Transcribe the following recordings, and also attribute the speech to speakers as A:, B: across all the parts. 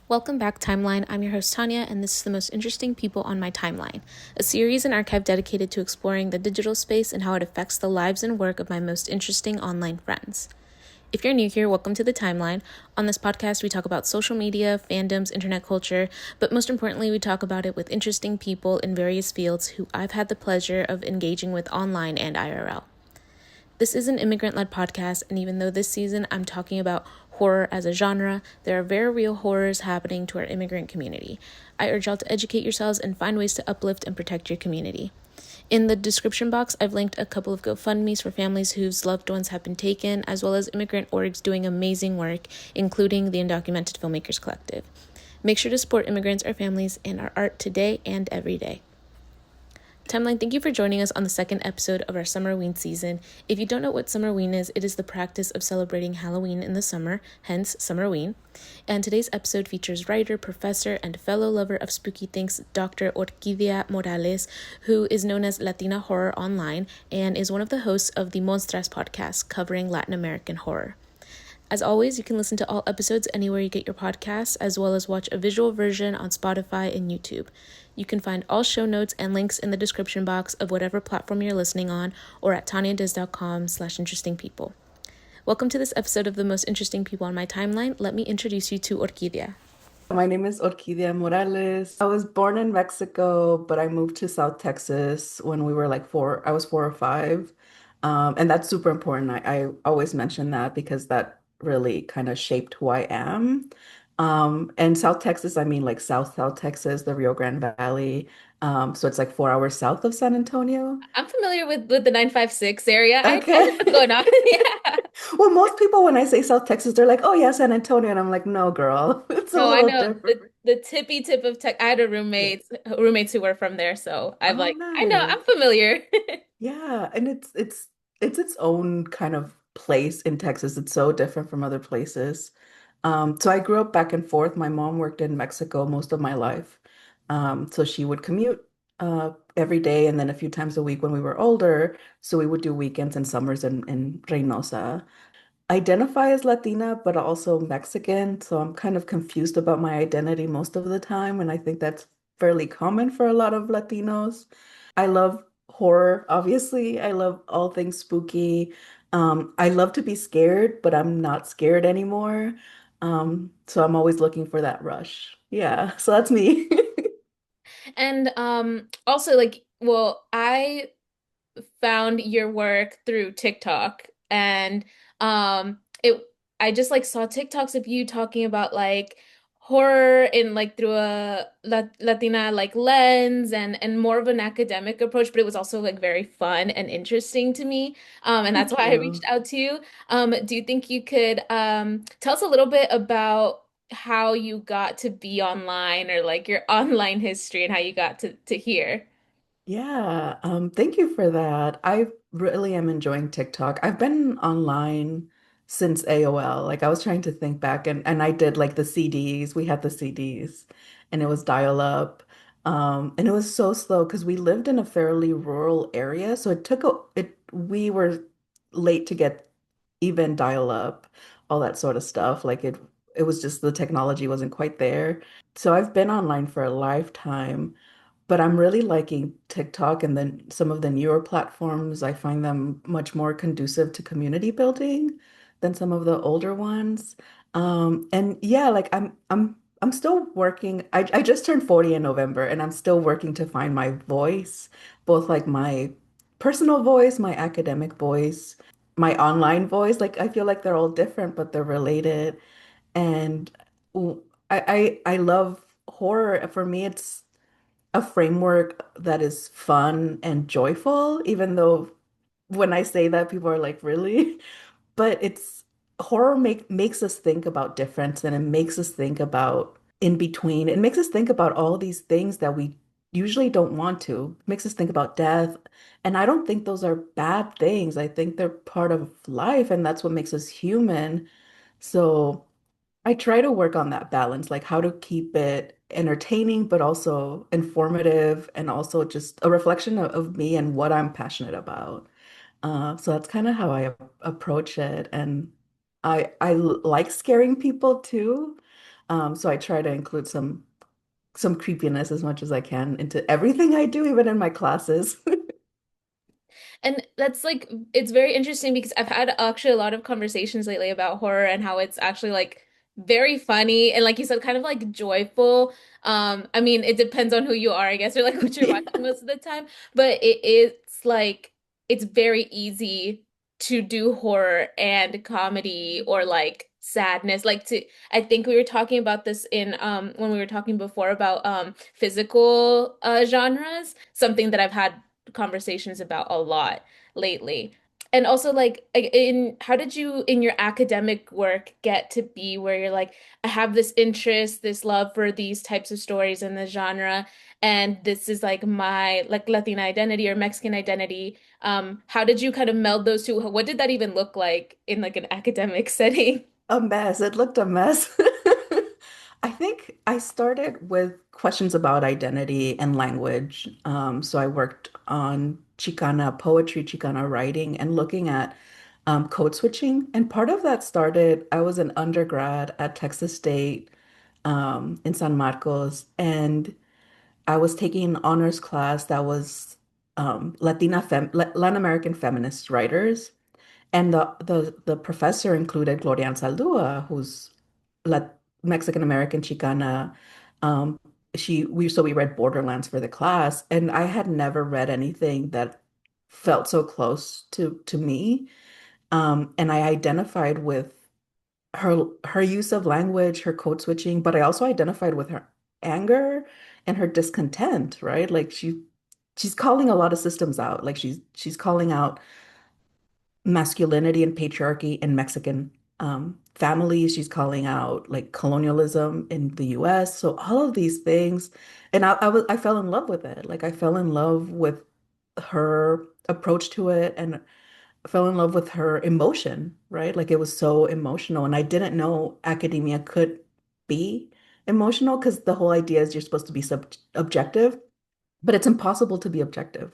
A: Welcome back, Timeline. I'm your host, Tania, and this is the most interesting people on my timeline, a series and archive dedicated to exploring the digital space and how it affects the lives and work of my most interesting online friends. If you're new here, welcome to the Timeline. On this podcast, we talk about social media, fandoms, internet culture, but most importantly, we talk about it with interesting people in various fields who I've had the pleasure of engaging with online and IRL. This is an immigrant-led podcast, and even though this season I'm talking about horror as a genre, there are very real horrors happening to our immigrant community. I urge y'all to educate yourselves and find ways to uplift and protect your community. In the description box, I've linked a couple of GoFundMes for families whose loved ones have been taken, as well as immigrant orgs doing amazing work, including the Undocumented Filmmakers Collective. Make sure to support immigrants, our families, and our art today and every day. Timeline, thank you for joining us on the second episode of our Summerween season. If you don't know what Summerween is, it is the practice of celebrating Halloween in the summer, hence Summerween. And today's episode features writer, professor, and fellow lover of spooky things, Dr. Orquidea Morales, who is known as Latina Horror Online and is one of the hosts of the Monstras podcast covering Latin American horror. As always, you can listen to all episodes anywhere you get your podcasts, as well as watch a visual version on Spotify and YouTube. You can find all show notes and links in the description box of whatever platform you're listening on or at taniadoes.com/interestingpeople. Welcome to this episode of the most interesting people on my timeline. Let me introduce you to Orquidea.
B: My name is Orquidea Morales. I was born in Mexico, but I moved to South Texas when we were like four. I was 4 or 5. And that's super important. I always mention that because that really kind of shaped who I am. And South Texas, I mean like South Texas, the Rio Grande Valley. So it's like 4 hours south of San Antonio.
A: I'm familiar with the 956 area. I know
B: Okay.
A: what's going on. Yeah.
B: Well, most people, when I say South Texas, they're like, oh, yeah, San Antonio. And I'm like, no, girl, it's a
A: No, I
B: little
A: know
B: different.
A: the tippy tip of tech. I had a
B: Yes.
A: roommates who were from there, so
B: Oh,
A: I know
B: nice.
A: I'm familiar.
B: Yeah, and it's its own kind of place in Texas. It's so different from other places. So I grew up back and forth. My mom worked in Mexico most of my life. So she would commute every day and then a few times a week when we were older. So we would do weekends and summers in Reynosa. Identify as Latina, but also Mexican. So I'm kind of confused about my identity most of the time. And I think that's fairly common for a lot of Latinos. I love horror, obviously. I love all things spooky. I love to be scared, but I'm not scared anymore. So I'm always looking for that rush. Yeah, so that's me.
A: And also I found your work through TikTok and it I just like saw TikToks of you talking about like horror in like through a Latina like lens and more of an academic approach, but it was also like very fun and interesting to me. And that's
B: Thank
A: why I reached
B: you.
A: out to you. Do you think you could tell us a little bit about how you got to be online or like your online history and how you got to here?
B: Yeah, thank you for that. I really am enjoying TikTok. I've been online since AOL. Like I was trying to think back and I did like the CDs. We had the CDs and it was dial up. And it was so slow because we lived in a fairly rural area. So it took we were late to get even dial up, all that sort of stuff. Like it was just the technology wasn't quite there. So I've been online for a lifetime. But I'm really liking TikTok and then some of the newer platforms. I find them much more conducive to community building than some of the older ones. And yeah, like I'm still working. I just turned 40 in November and I'm still working to find my voice, both like my personal voice, my academic voice, my online voice. Like I feel like they're all different, but they're related. And I love horror. For me, it's a framework that is fun and joyful, even though when I say that, people are like, really? But it's horror makes us think about difference and it makes us think about in between. It makes us think about all these things that we usually don't want to. It makes us think about death. And I don't think those are bad things. I think they're part of life and that's what makes us human. So I try to work on that balance, like how to keep it entertaining, but also informative and also just a reflection of me and what I'm passionate about. So that's kind of how I approach it. And like scaring people too. So I try to include some creepiness as much as I can into everything I do, even in my classes.
A: And that's like, it's very interesting because I've had actually a lot of conversations lately about horror and how it's actually like very funny and like you said, kind of like joyful. I mean, it depends on who you are, I guess, or like what you're
B: Yeah.
A: watching most of the time, but it's like it's very easy to do horror and comedy or like sadness. Like to I think we were talking about this in when we were talking before about physical genres, something that I've had conversations about a lot lately. And also like in how did you in your academic work get to be where you're like, I have this interest, this love for these types of stories in the genre, and this is like my like Latina identity or Mexican identity. How did you kind of meld those two? What did that even look like in like an academic setting?
B: A mess. It looked a mess. I think I started with questions about identity and language. So I worked on Chicana poetry, Chicana writing, and looking at code switching. And part of that started, I was an undergrad at Texas State in San Marcos, and I was taking an honors class that was Latin American feminist writers. And the professor included Gloria Saldúa, who's La Mexican American Chicana. Um, we read Borderlands for the class, and I had never read anything that felt so close to me. And I identified with her use of language, her code switching, but I also identified with her anger and her discontent, right? Like she's calling a lot of systems out. Like she's calling out masculinity and patriarchy in Mexican families. She's calling out like colonialism in the US. So all of these things, and I fell in love with it. Like I fell in love with her approach to it and fell in love with her emotion, right? Like it was so emotional. And I didn't know academia could be emotional because the whole idea is you're supposed to be sub objective, but it's impossible to be objective.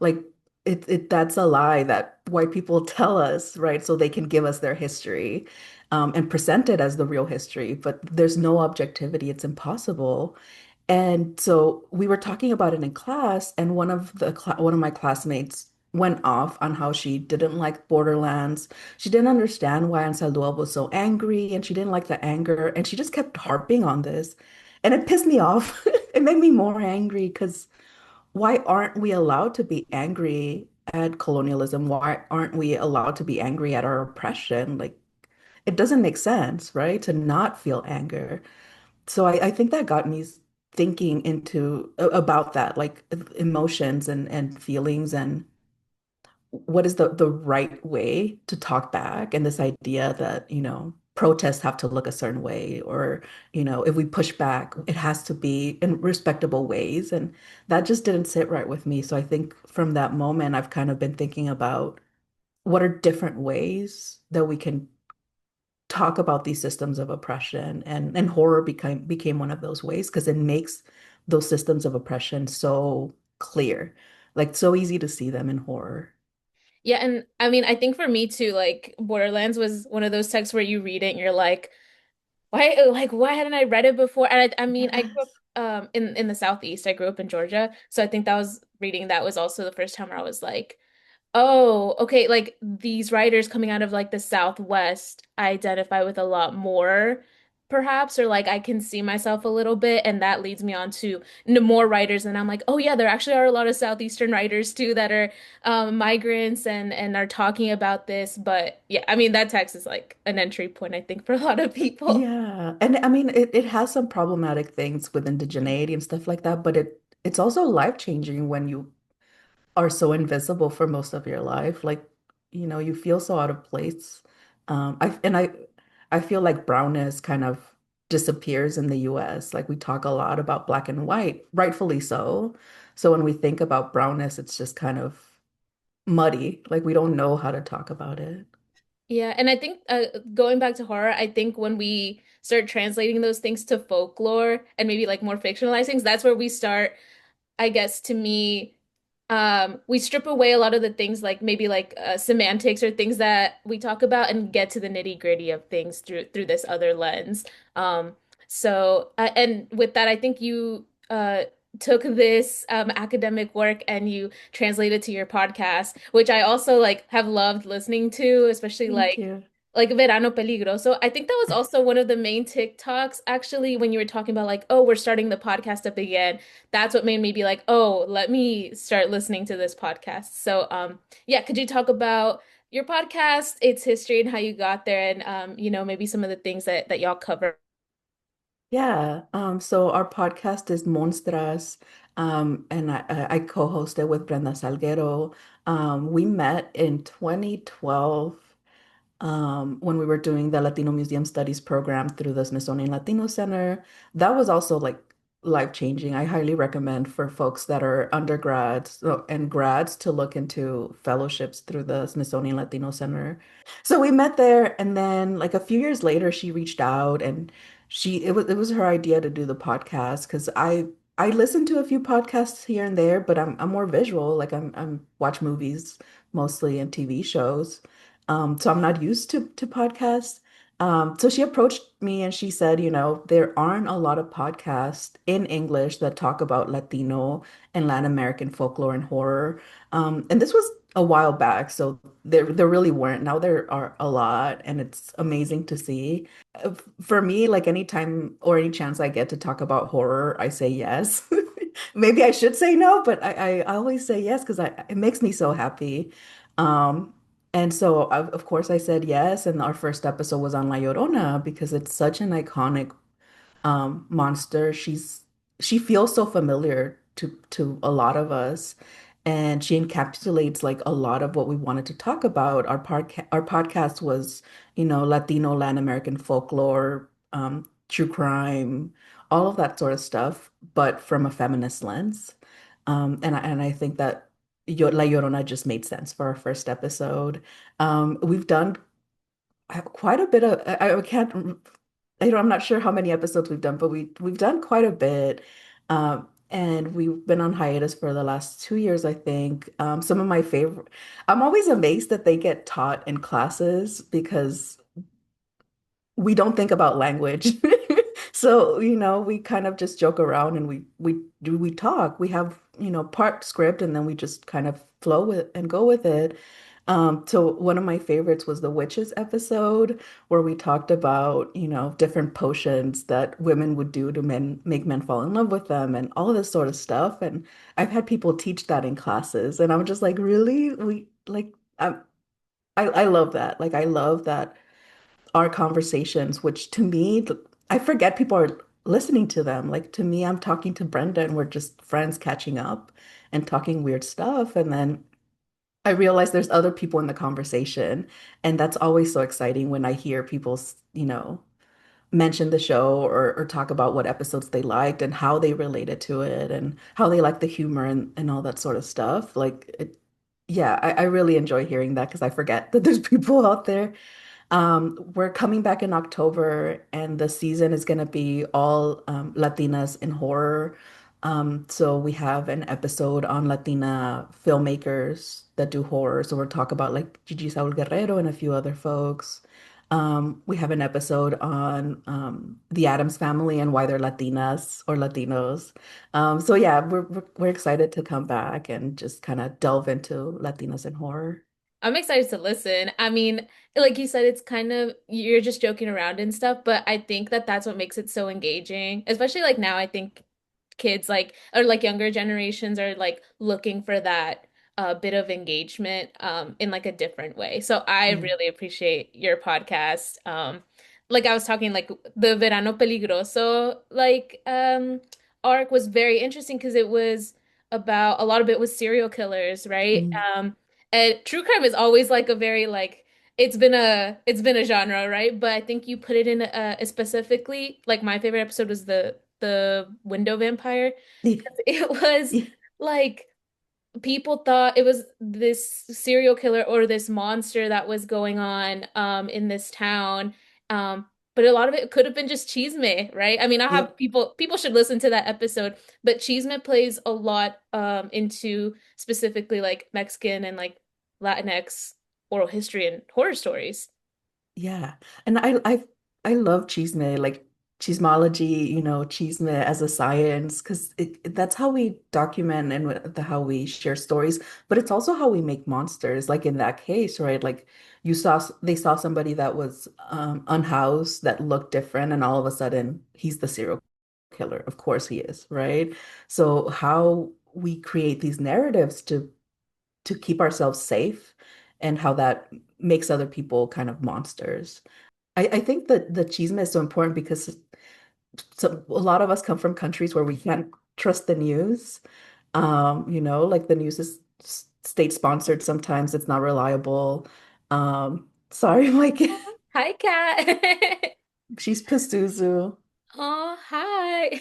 B: Like that's a lie that white people tell us, right? So they can give us their history and present it as the real history, but there's no objectivity. It's impossible. And so we were talking about it in class, and one of my classmates went off on how she didn't like Borderlands. She didn't understand why Ansaldúa was so angry, and she didn't like the anger, and she just kept harping on this. And it pissed me off. It made me more angry because why aren't we allowed to be angry at colonialism? Why aren't we allowed to be angry at our oppression? Like, it doesn't make sense, right? To not feel anger. So I think that got me thinking into about that, like emotions and feelings and what is the right way to talk back and this idea that, protests have to look a certain way or, if we push back, it has to be in respectable ways. And that just didn't sit right with me. So I think from that moment, I've kind of been thinking about what are different ways that we can talk about these systems of oppression and horror became one of those ways because it makes those systems of oppression so clear, like so easy to see them in horror.
A: Yeah, and I mean, I think for me too, like Borderlands was one of those texts where you read it and you're like why hadn't I read it before? And I mean, I grew up
B: Yes.
A: in the Southeast. I grew up in Georgia, so I think that was reading that was also the first time where I was like, oh, okay, like these writers coming out of like the Southwest, I identify with a lot more, perhaps, or like I can see myself a little bit, and that leads me on to more writers, and I'm like, oh yeah, there actually are a lot of Southeastern writers too that are migrants and are talking about this. But yeah, I mean that text is like an entry point, I think, for a lot of people.
B: Yeah. And I mean it has some problematic things with indigeneity and stuff like that, but it's also life-changing when you are so invisible for most of your life. Like, you feel so out of place. I feel like brownness kind of disappears in the US. Like we talk a lot about black and white, rightfully so. So when we think about brownness, it's just kind of muddy. Like we don't know how to talk about it.
A: Yeah, and I think going back to horror, I think when we start translating those things to folklore and maybe like more fictionalized things, that's where we start, I guess, to me, we strip away a lot of the things like maybe like semantics or things that we talk about and get to the nitty-gritty of things through this other lens. Um, So, and with that, I think you took this academic work and you translated to your podcast, which I also like have loved listening to, especially
B: Thank you.
A: like Verano Peligroso. I think that was also one of the main TikToks actually when you were talking about like, oh, we're starting the podcast up again. That's what made me be like, oh, let me start listening to this podcast. So, yeah, could you talk about your podcast, its history, and how you got there, and maybe some of the things that y'all cover?
B: Yeah, so our podcast is Monstras, and I co-host it with Brenda Salguero. We met in 2012 when we were doing the Latino Museum Studies program through the Smithsonian Latino Center. That was also like life-changing. I highly recommend for folks that are undergrads and grads to look into fellowships through the Smithsonian Latino Center. So we met there, and then like a few years later, she reached out and it was her idea to do the podcast because I listen to a few podcasts here and there, but I'm more visual. Like I'm watch movies mostly and TV shows. So I'm not used to podcasts. So she approached me and she said, there aren't a lot of podcasts in English that talk about Latino and Latin American folklore and horror. And this was a while back, so there really weren't. Now there are a lot, and it's amazing to see. For me, like anytime or any chance I get to talk about horror, I say yes. Maybe I should say no, but I always say yes because it makes me so happy. Um, and so, of course, I said yes. And our first episode was on La Llorona because it's such an iconic monster. She feels so familiar to a lot of us, and she encapsulates like a lot of what we wanted to talk about. Our podcast was, Latino, Latin American folklore, true crime, all of that sort of stuff, but from a feminist lens. And I think that La Llorona just made sense for our first episode. We've done quite a bit of I can't I'm not sure how many episodes we've done, but we've done quite a bit. And we've been on hiatus for the last 2 years, I think. Some of my favorite, I'm always amazed that they get taught in classes because we don't think about language. So, we kind of just joke around and we talk. We have, part script and then we just kind of flow with and go with it. So one of my favorites was the witches episode where we talked about, different potions that women would do to make men fall in love with them and all this sort of stuff. And I've had people teach that in classes and I'm just like, really? I love that. Like I love that our conversations, which to me, I forget people are listening to them. Like to me, I'm talking to Brenda and we're just friends catching up and talking weird stuff. And then I realize there's other people in the conversation. And that's always so exciting when I hear people, mention the show or talk about what episodes they liked and how they related to it and how they like the humor and all that sort of stuff. Yeah, I really enjoy hearing that because I forget that there's people out there. We're coming back in October, and the season is going to be all Latinas in horror. So we have an episode on Latina filmmakers that do horror. So we'll talk about like Gigi Saul Guerrero and a few other folks. We have an episode on the Addams family and why they're Latinas or Latinos. So yeah, we're excited to come back and just kind of delve into Latinas in horror.
A: I'm excited to listen. I mean, like you said, it's kind of you're just joking around and stuff, but I think that that's what makes it so engaging. Especially like now, I think kids like or like younger generations are like looking for that bit of engagement in like a different way. So I
B: Yeah.
A: really appreciate your podcast. Like I was talking like the Verano Peligroso arc was very interesting because it was about a lot of it was serial killers, right?
B: Mm.
A: And true crime is always like a very like it's been a genre, right? But I think you put it in specifically like my favorite episode was the window vampire.
B: Yeah.
A: It was
B: Yeah.
A: like people thought it was this serial killer or this monster that was going on in this town. But a lot of it could have been just Chisme, right? I mean, I have
B: Yep.
A: people should listen to that episode, but Chisme plays a lot into specifically like Mexican and like Latinx oral history and horror stories.
B: Yeah. And I love Chisme. Like Chismeology, chisme as a science, because that's how we document and how we share stories. But it's also how we make monsters. Like in that case, right? Like they saw somebody that was unhoused that looked different, and all of a sudden he's the serial killer. Of course he is, right? So how we create these narratives to keep ourselves safe, and how that makes other people kind of monsters. I think that the chisme is so important because a lot of us come from countries where we can't trust the news. Like the news is state sponsored sometimes, it's not reliable. Sorry, Mike.
A: Hi, Kat.
B: She's Pazuzu.
A: Oh, hi.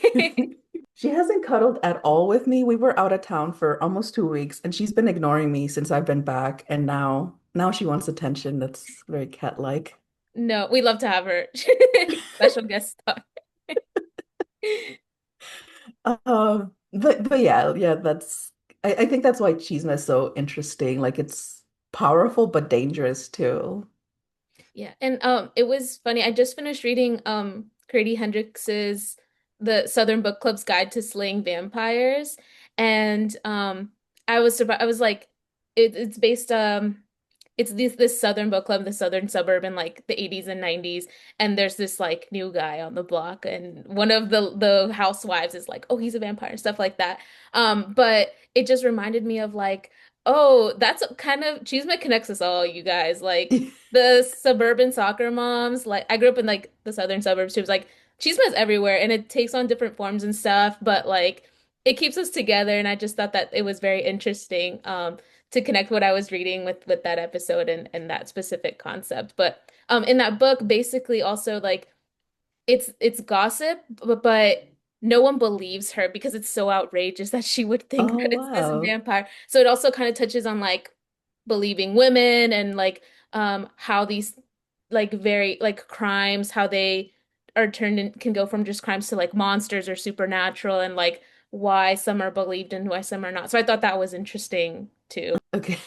B: She hasn't cuddled at all with me. We were out of town for almost 2 weeks, and she's been ignoring me since I've been back. And now she wants attention. That's very cat-like.
A: No, we love to have her. Special guest star.
B: But yeah, I think that's why Chisme is so interesting. Like it's powerful but dangerous too.
A: Yeah, and it was funny. I just finished reading Grady Hendrix's The Southern Book Club's Guide to Slaying Vampires, and I was surprised. I was like, it's based it's this Southern book club, the Southern suburb in like the 80s and 90s, and there's this like new guy on the block, and one of the housewives is like, oh, he's a vampire, stuff like that. But it just reminded me of like, oh, that's kind of Chisme connects us all, you guys. Like the suburban soccer moms, like I grew up in like the southern suburbs too. It was like Chisme is everywhere, and it takes on different forms and stuff, but like it keeps us together, and I just thought that it was very interesting. To connect what I was reading with that episode and that specific concept. But in that book, basically also like it's gossip, but no one believes her because it's so outrageous that she would think
B: Oh
A: that it's this
B: wow.
A: vampire. So it also kind of touches on like believing women and like how these like very like crimes, how they are turned in can go from just crimes to like monsters or supernatural and like why some are believed and why some are not. So I thought that was interesting too.
B: Okay.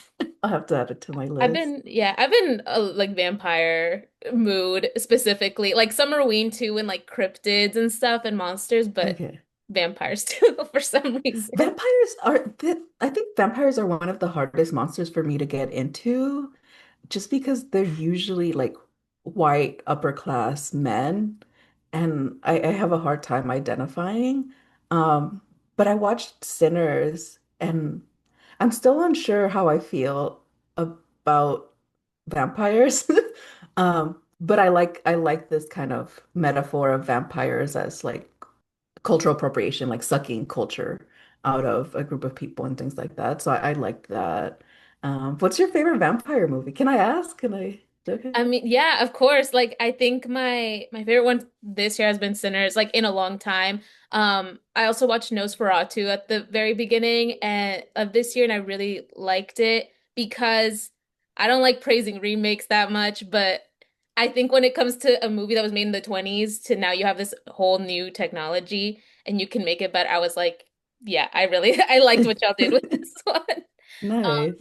B: I'll have to add it to my
A: I've
B: list.
A: been, yeah, I've been like vampire mood specifically, like Summerween too, and like cryptids and stuff and monsters, but
B: Okay.
A: vampires too for some reason.
B: I think vampires are one of the hardest monsters for me to get into, just because they're usually like white upper class men, and I have a hard time identifying. Um, but I watched Sinners, and I'm still unsure how I feel about vampires. But I like this kind of metaphor of vampires as like cultural appropriation, like sucking culture out of a group of people and things like that. So I like that. What's your favorite vampire movie? Can I ask? Can I? Okay.
A: I mean, yeah, of course. Like I think my favorite one this year has been Sinners, like in a long time. I also watched Nosferatu at the very beginning and of this year, and I really liked it because I don't like praising remakes that much, but I think when it comes to a movie that was made in the 20s to now you have this whole new technology and you can make it better, I was like, yeah, I really I liked what y'all did with this one.
B: Nice.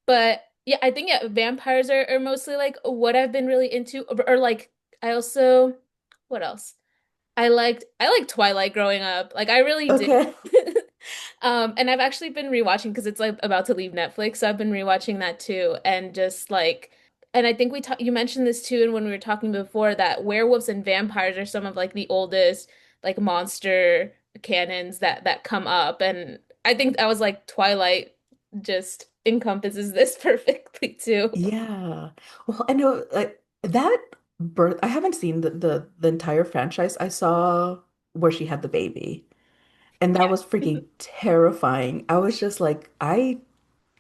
A: But yeah, I think yeah, vampires are mostly like what I've been really into, or like I also what else? I liked Twilight growing up. Like I really did.
B: Okay.
A: And I've actually been rewatching because it's like about to leave Netflix, so I've been rewatching that too. And just like, and I think you mentioned this too, and when we were talking before that werewolves and vampires are some of like the oldest like monster canons that come up. And I think I was like Twilight just encompasses this perfectly too.
B: Yeah. Well, I know that birth. I haven't seen the entire franchise. I saw where she had the baby, and that was
A: Yeah.
B: freaking terrifying. I was just like, I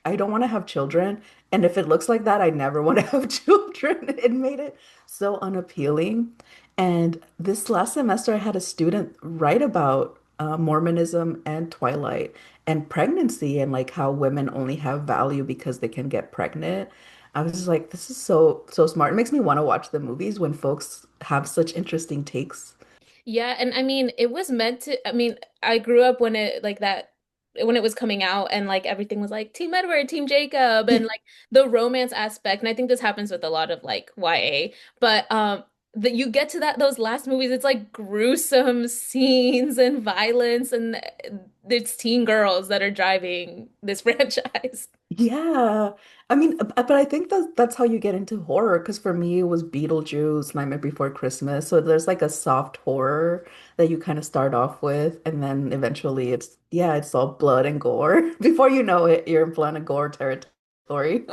B: don't want to have children. And if it looks like that, I never want to have children. It made it so unappealing. And this last semester, I had a student write about Mormonism and Twilight and pregnancy, and like how women only have value because they can get pregnant. I was just like, this is so smart. It makes me want to watch the movies when folks have such interesting takes.
A: Yeah, and I mean, it was meant to, I mean, I grew up when it like that when it was coming out and like everything was like Team Edward, Team Jacob and like the romance aspect. And I think this happens with a lot of like YA, but that you get to those last movies, it's like gruesome scenes and violence, and it's teen girls that are driving this franchise.
B: Yeah. I mean, but I think that's how you get into horror. Because for me, it was Beetlejuice, Nightmare Before Christmas. So there's like a soft horror that you kind of start off with, and then eventually yeah, it's all blood and gore. Before you know it, you're in blood and gore territory.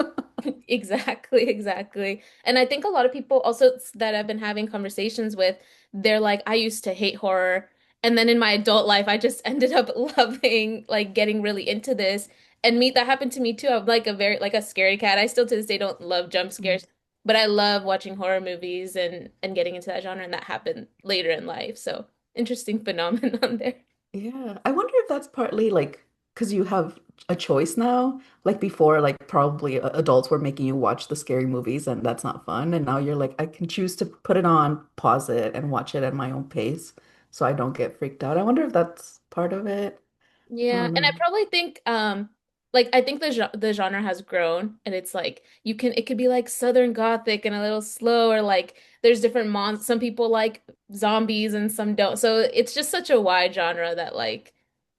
A: Exactly, exactly. And I think a lot of people also that I've been having conversations with, they're like, I used to hate horror. And then in my adult life, I just ended up loving, like, getting really into this. And that happened to me too. I'm like like a scary cat. I still to this day don't love jump scares, but I love watching horror movies and getting into that genre. And that happened later in life. So interesting phenomenon there.
B: Yeah, I wonder if that's partly like because you have a choice now. Like before, like probably adults were making you watch the scary movies, and that's not fun. And now you're like, I can choose to put it on, pause it, and watch it at my own pace, so I don't get freaked out. I wonder if that's part of it. I
A: Yeah,
B: don't
A: and I
B: know.
A: probably think like I think the genre has grown and it's like it could be like Southern Gothic and a little slow or like there's different mon some people like zombies and some don't. So it's just such a wide genre that like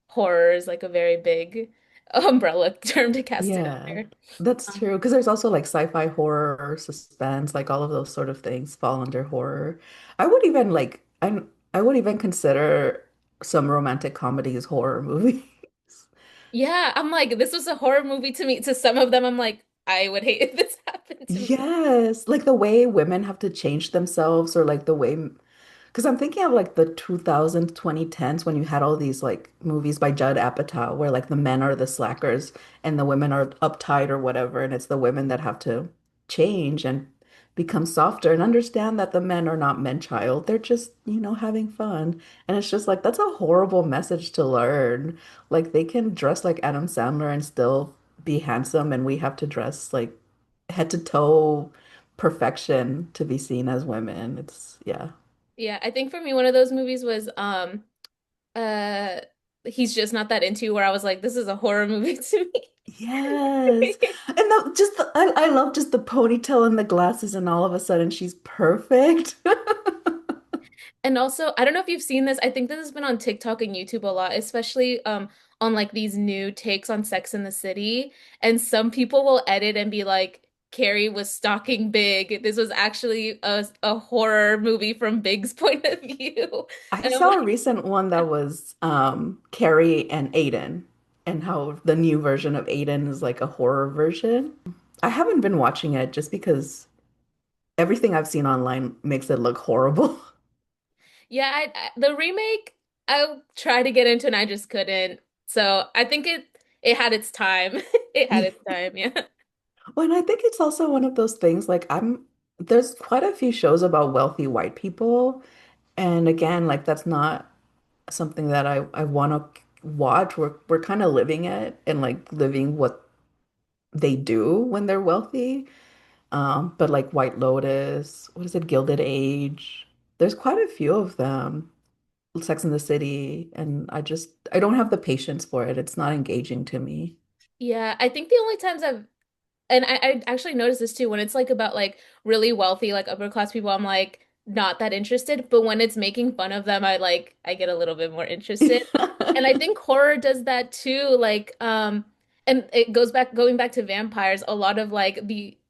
A: horror is like a very big umbrella term to cast it
B: Yeah,
A: under.
B: that's
A: Um,
B: true. Because there's also like sci-fi horror, suspense, like all of those sort of things fall under horror. I would even like I would even consider some romantic comedies horror movies.
A: yeah, I'm like this was a horror movie to me. To some of them I'm like I would hate if this happened to me.
B: Yes, like the way women have to change themselves, or like the way, because I'm thinking of like the 2000s, 2010s when you had all these like movies by Judd Apatow where like the men are the slackers and the women are uptight or whatever, and it's the women that have to change and become softer and understand that the men are not men-child. They're just, having fun. And it's just like that's a horrible message to learn. Like they can dress like Adam Sandler and still be handsome, and we have to dress like head to toe perfection to be seen as women. Yeah.
A: Yeah, I think for me one of those movies was uh he's just not that into you where I was like, this is a horror movie to
B: Yes.
A: me.
B: And I love just the ponytail and the glasses, and all of a sudden she's perfect.
A: And also, I don't know if you've seen this. I think this has been on TikTok and YouTube a lot, especially on like these new takes on Sex in the City. And some people will edit and be like, Carrie was stalking Big. This was actually a horror movie from Big's point of view.
B: I
A: And I'm
B: saw a
A: like,
B: recent one that was Carrie and Aiden, and how the new version of Aiden is like a horror version. I haven't been watching it just because everything I've seen online makes it look horrible.
A: yeah, the remake I tried to get into and I just couldn't. So I think it had its time. It had
B: Yeah.
A: its time, yeah.
B: Well, and I think it's also one of those things like there's quite a few shows about wealthy white people. And again, like that's not something that I want to watch. We're kind of living it and like living what they do when they're wealthy. But like White Lotus, what is it, Gilded Age? There's quite a few of them. Sex in the City, and I don't have the patience for it. It's not engaging to me.
A: Yeah, I think the only times and I actually noticed this too when it's like about like really wealthy, like upper class people, I'm like not that interested. But when it's making fun of them, I get a little bit more interested. And I think horror does that too. Like, and it going back to vampires, a lot of like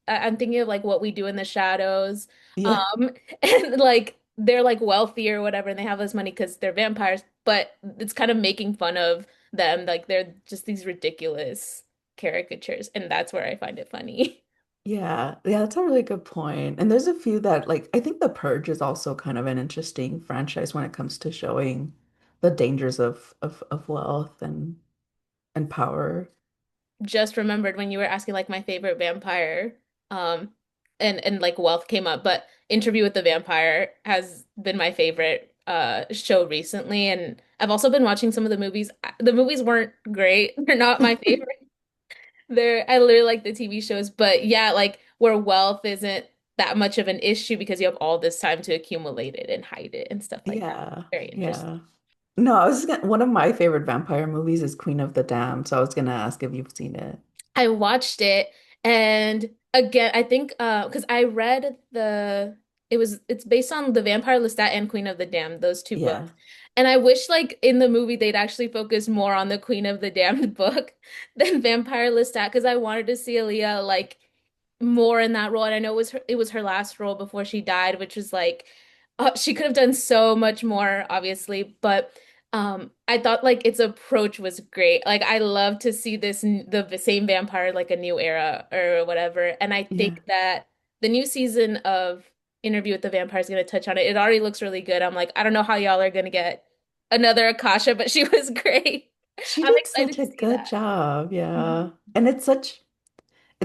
A: I'm thinking of like What We Do in the Shadows.
B: Yeah.
A: Um, and like they're like wealthy or whatever, and they have this money because they're vampires, but it's kind of making fun of them. Like they're just these ridiculous caricatures, and that's where I find it funny.
B: Yeah, yeah, that's a really good point. And there's a few that like I think The Purge is also kind of an interesting franchise when it comes to showing the dangers of wealth and power.
A: Just remembered when you were asking like my favorite vampire, um, and like wealth came up, but Interview with the Vampire has been my favorite show recently, and I've also been watching some of the movies. The movies weren't great. They're not my favorite. I literally like the TV shows, but yeah, like where wealth isn't that much of an issue because you have all this time to accumulate it and hide it and stuff like that.
B: Yeah,
A: Very interesting.
B: yeah. No, one of my favorite vampire movies is Queen of the Damned, so I was gonna ask if you've seen it.
A: I watched it and again, I think because I read the it's based on The Vampire Lestat and Queen of the Damned, those two
B: Yeah.
A: books. And I wish like in the movie they'd actually focus more on the Queen of the Damned book than Vampire Lestat because I wanted to see Aaliyah like more in that role. And I know it was her last role before she died, which was like she could have done so much more, obviously, but I thought like its approach was great. Like I love to see the same vampire like a new era or whatever. And I
B: Yeah.
A: think that the new season of Interview with the Vampire is going to touch on it. It already looks really good. I'm like, I don't know how y'all are going to get another Akasha, but she was great.
B: She
A: I'm
B: did such
A: excited
B: a
A: to see
B: good
A: that.
B: job. Yeah.
A: Mhm.
B: And it's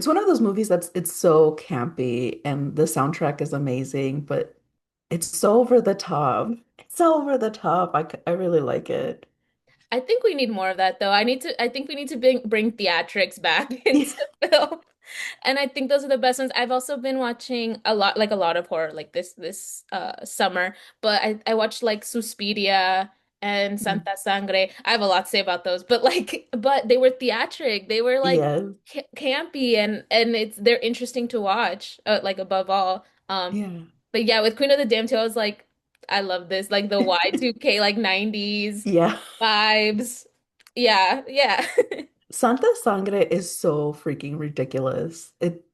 B: one of those movies that's it's so campy and the soundtrack is amazing, but it's so over the top. It's so over the top. I really like it.
A: I think we need more of that though. I think we need to bring theatrics back
B: Yeah.
A: into film. And I think those are the best ones. I've also been watching a lot of horror like this summer, but I watched like Suspiria and Santa Sangre. I have a lot to say about those, but like but they were theatric. They were like
B: Yeah.
A: campy and they're interesting to watch like above all.
B: Yeah.
A: But yeah, with Queen of the Damned too, I was like I love this like the Y2K like 90s
B: Yeah.
A: vibes. Yeah, yeah.
B: Santa Sangre is so freaking ridiculous. It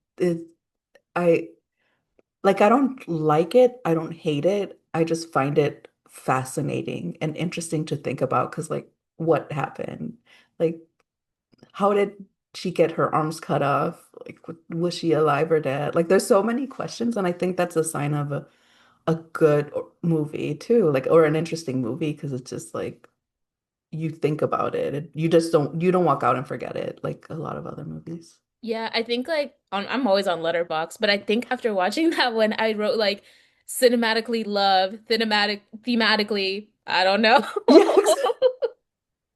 B: I I don't like it. I don't hate it. I just find it fascinating and interesting to think about because what happened? Like how did she get her arms cut off? Like was she alive or dead? Like there's so many questions and I think that's a sign of a good movie too, like or an interesting movie because it's just like you think about it. You just you don't walk out and forget it like a lot of other movies.
A: Yeah, I think like I'm always on Letterboxd, but I think after watching that one, I wrote like cinematically love, thematically, I don't know.
B: Yeah,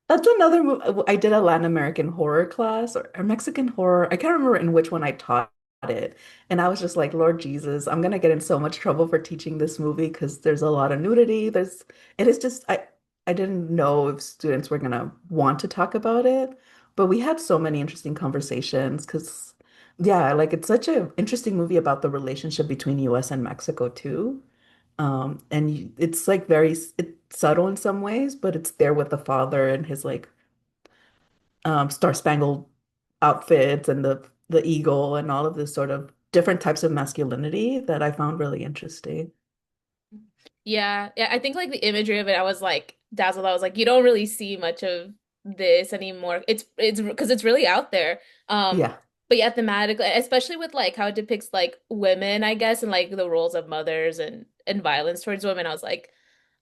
B: that's another movie. I did a Latin American horror class or Mexican horror. I can't remember in which one I taught it. And I was just like, Lord Jesus, I'm gonna get in so much trouble for teaching this movie because there's a lot of nudity. It is just I didn't know if students were gonna want to talk about it, but we had so many interesting conversations because yeah, like it's such an interesting movie about the relationship between US and Mexico too. It's like it's subtle in some ways, but it's there with the father and his Star Spangled outfits and the eagle and all of this sort of different types of masculinity that I found really interesting.
A: Yeah, yeah, I think like the imagery of it, I was like dazzled. I was like, you don't really see much of this anymore. It's because it's really out there. Um,
B: Yeah.
A: but yeah, thematically, especially with like how it depicts like women, I guess, and like the roles of mothers and violence towards women, I was like,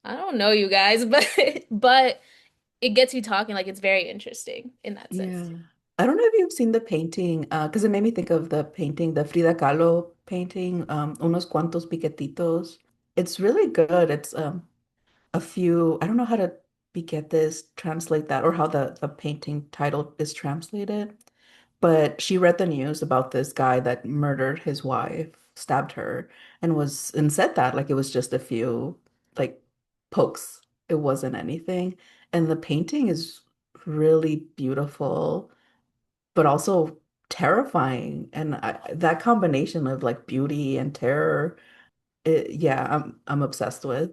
A: I don't know, you guys, but but it gets you talking. Like it's very interesting in that sense
B: Yeah.
A: too.
B: I don't know if you've seen the painting, because it made me think of the painting, the Frida Kahlo painting, Unos cuantos piquetitos. It's really good. It's a few, I don't know how to get this, translate that, or how the painting title is translated. But she read the news about this guy that murdered his wife, stabbed her, and said that like it was just a few like pokes. It wasn't anything. And the painting is really beautiful, but also terrifying. And that combination of like beauty and terror, yeah, I'm obsessed with.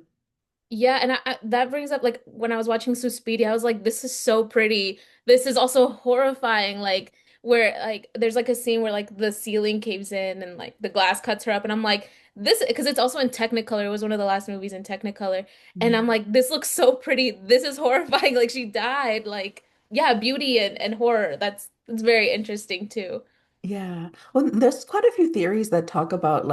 A: Yeah, and that brings up like when I was watching Suspiria, I was like, this is so pretty. This is also horrifying. Like where like there's like a scene where like the ceiling caves in and like the glass cuts her up, and I'm like, this because it's also in Technicolor. It was one of the last movies in Technicolor, and I'm
B: Yeah.
A: like, this looks so pretty. This is horrifying. Like she died. Like yeah, beauty and horror. That's very interesting too.
B: Yeah. Well, there's quite a few theories that talk about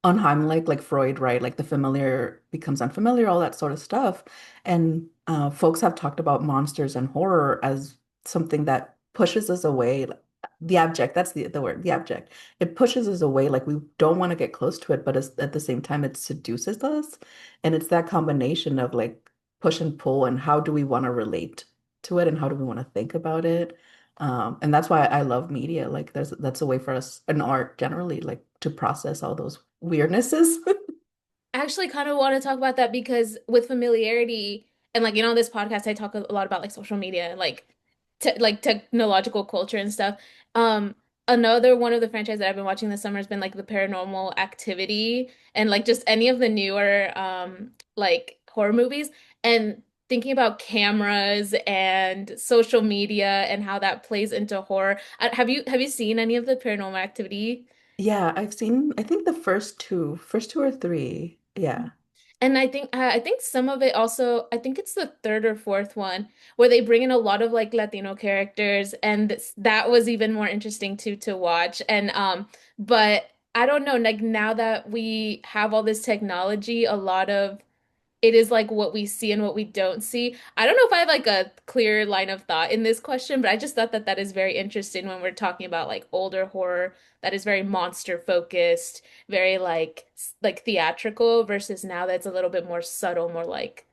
B: unheimlich, like Freud, right? Like the familiar becomes unfamiliar, all that sort of stuff. And folks have talked about monsters and horror as something that pushes us away. The abject, that's the word, the abject. It pushes us away, like we don't want to get close to it, but at the same time, it seduces us. And it's that combination of like push and pull, and how do we want to relate to it, and how do we want to think about it? And that's why I love media. Like that's a way for us, and art generally, like to process all those weirdnesses.
A: I actually kind of want to talk about that because with familiarity and like on this podcast I talk a lot about like social media and like te like technological culture and stuff. another one of the franchises that I've been watching this summer has been like the Paranormal Activity and like just any of the newer like horror movies and thinking about cameras and social media and how that plays into horror. Have you seen any of the Paranormal Activity?
B: Yeah, I've seen, I think the first two or three. Yeah.
A: And I think some of it also, I think it's the third or fourth one where they bring in a lot of like Latino characters, and that was even more interesting too to watch. And but I don't know, like now that we have all this technology, a lot of it is like what we see and what we don't see. I don't know if I have like a clear line of thought in this question, but I just thought that that is very interesting when we're talking about like older horror that is very monster focused, very like theatrical versus now that's a little bit more subtle, more like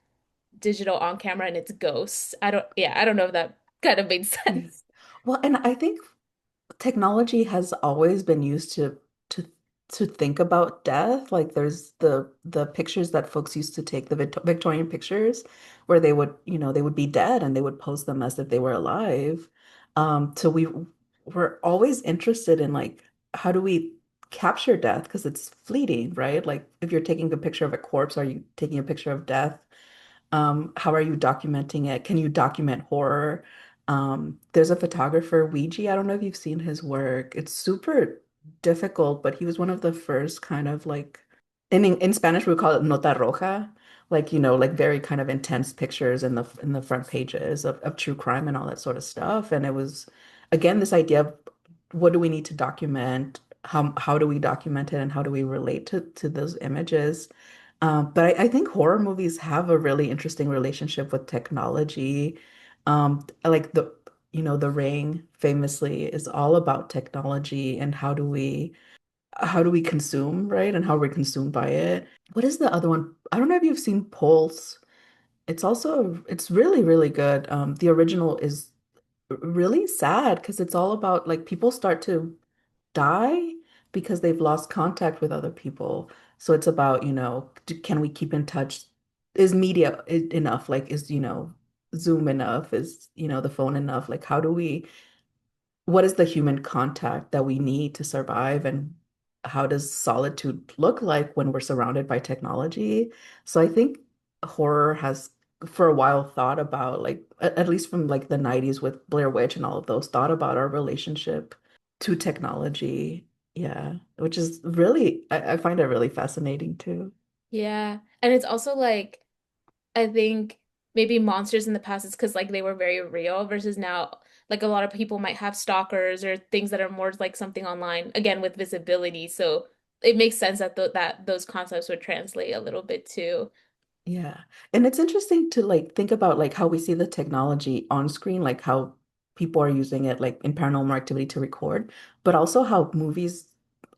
A: digital on camera and it's ghosts. I don't know if that kind of made
B: Yeah.
A: sense.
B: Well, and I think technology has always been used to to think about death. Like there's the pictures that folks used to take, the Victorian pictures, where they would, you know, they would be dead and they would pose them as if they were alive. So we were always interested in like how do we capture death because it's fleeting, right? Like if you're taking a picture of a corpse, are you taking a picture of death? How are you documenting it? Can you document horror? There's a photographer, Ouija. I don't know if you've seen his work. It's super difficult, but he was one of the first kind of like in Spanish we would call it nota roja, like you know, like very kind of intense pictures in the front pages of true crime and all that sort of stuff. And it was again this idea of what do we need to document? How do we document it and how do we relate to those images? But I think horror movies have a really interesting relationship with technology. Like the, you know, The Ring famously is all about technology and how do we consume, right? And how we're consumed by it. What is the other one? I don't know if you've seen Pulse. It's also, it's really, really good. The original is really sad because it's all about like people start to die because they've lost contact with other people. So it's about, you know, can we keep in touch? Is media enough? Like, is, you know, Zoom enough? Is, you know, the phone enough? Like, how do we, what is the human contact that we need to survive? And how does solitude look like when we're surrounded by technology? So I think horror has for a while thought about like at least from like the 90s with Blair Witch and all of those thought about our relationship to technology. Yeah, which is really I find it really fascinating too.
A: Yeah. And it's also like I think maybe monsters in the past is because like they were very real versus now like a lot of people might have stalkers or things that are more like something online again with visibility. So it makes sense that that those concepts would translate a little bit too.
B: Yeah. And it's interesting to like think about like how we see the technology on screen, like how people are using it like in Paranormal Activity to record, but also how movies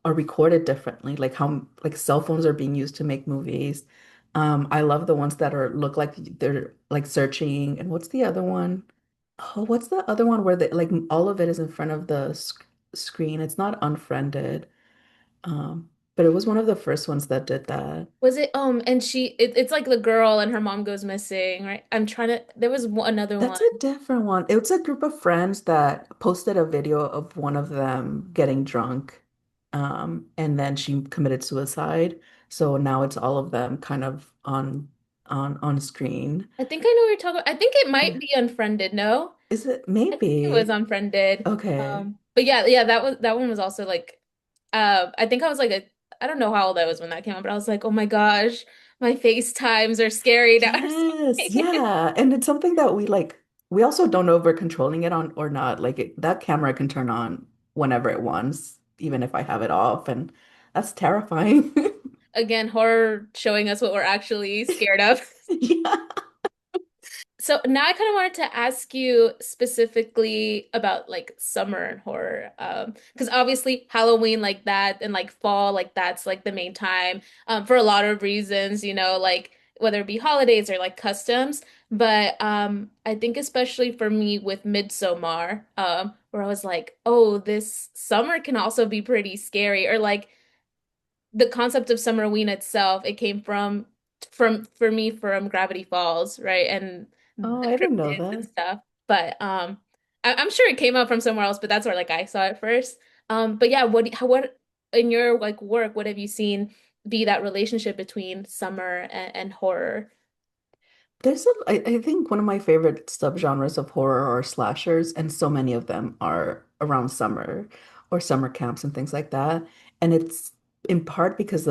B: are recorded differently, like how like cell phones are being used to make movies. I love the ones that are look like they're like searching. And what's the other one? Oh, what's the other one where like all of it is in front of the screen? It's not Unfriended. But it was one of the first ones that did that.
A: Was it and it's like the girl and her mom goes missing, right? I'm trying to there was another one.
B: That's a different one. It's a group of friends that posted a video of one of them getting drunk. And then she committed suicide. So now it's all of them kind of on screen.
A: I think I know what you're talking about. I think it might
B: Yeah.
A: be Unfriended, no?
B: Is it?
A: I think it was
B: Maybe.
A: Unfriended.
B: Okay.
A: But yeah, that one was also like I think I was like I don't know how old I was when that came out, but I was like, oh my gosh, my FaceTimes are scary now.
B: Yes, yeah. And it's something that we like, we also don't know if we're controlling it on or not. Like that camera can turn on whenever it wants, even if I have it off, and that's terrifying.
A: Again, horror showing us what we're actually scared of.
B: Yeah.
A: So now I kind of wanted to ask you specifically about like summer and horror. Because obviously Halloween like that and like fall like that's like the main time for a lot of reasons, you know, like whether it be holidays or like customs. But I think especially for me with Midsommar, where I was like, oh, this summer can also be pretty scary, or like the concept of Summerween itself, it came from for me from Gravity Falls, right? And
B: Oh,
A: the
B: I didn't know
A: cryptids and
B: that.
A: stuff. But I'm sure it came out from somewhere else, but that's where like I saw it first. But yeah, what in your like work, what have you seen be that relationship between summer and horror?
B: I think one of my favorite subgenres of horror are slashers, and so many of them are around summer or summer camps and things like that. And it's in part because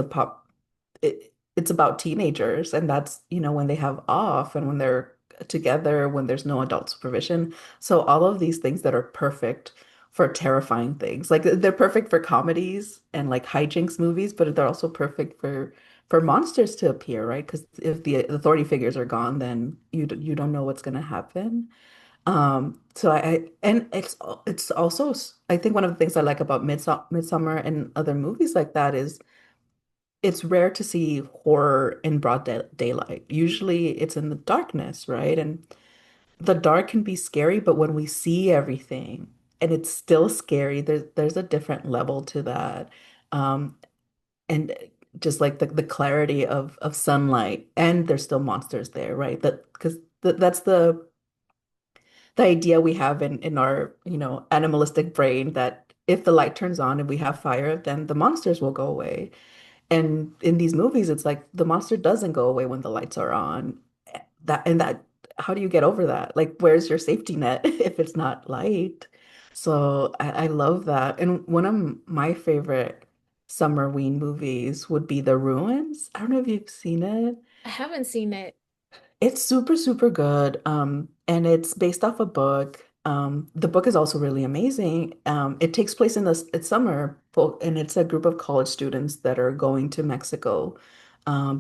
B: it's about teenagers, and that's, when they have off and when they're together, when there's no adult supervision. So all of these things that are perfect for terrifying things. Like they're perfect for comedies and like hijinks movies, but they're also perfect for monsters to appear, right? Because if the authority figures are gone, then you don't know what's going to happen. So and it's also I think one of the things I like about Midsummer and other movies like that is it's rare to see horror in broad daylight. Usually it's in the darkness, right? And the dark can be scary, but when we see everything and it's still scary, there's a different level to that. Um, and just like the clarity of sunlight, and there's still monsters there, right? That because that's the idea we have in our, animalistic brain, that if the light turns on and we have fire, then the monsters will go away. And in these movies, it's like the monster doesn't go away when the lights are on. How do you get over that? Like, where's your safety net if it's not light? So I love that. And one of my favorite Summerween movies would be The Ruins. I don't know if you've seen it.
A: I haven't seen it.
B: It's super, super good. And it's based off a book. The book is also really amazing. It takes place in it's summer, and it's a group of college students that are going to Mexico,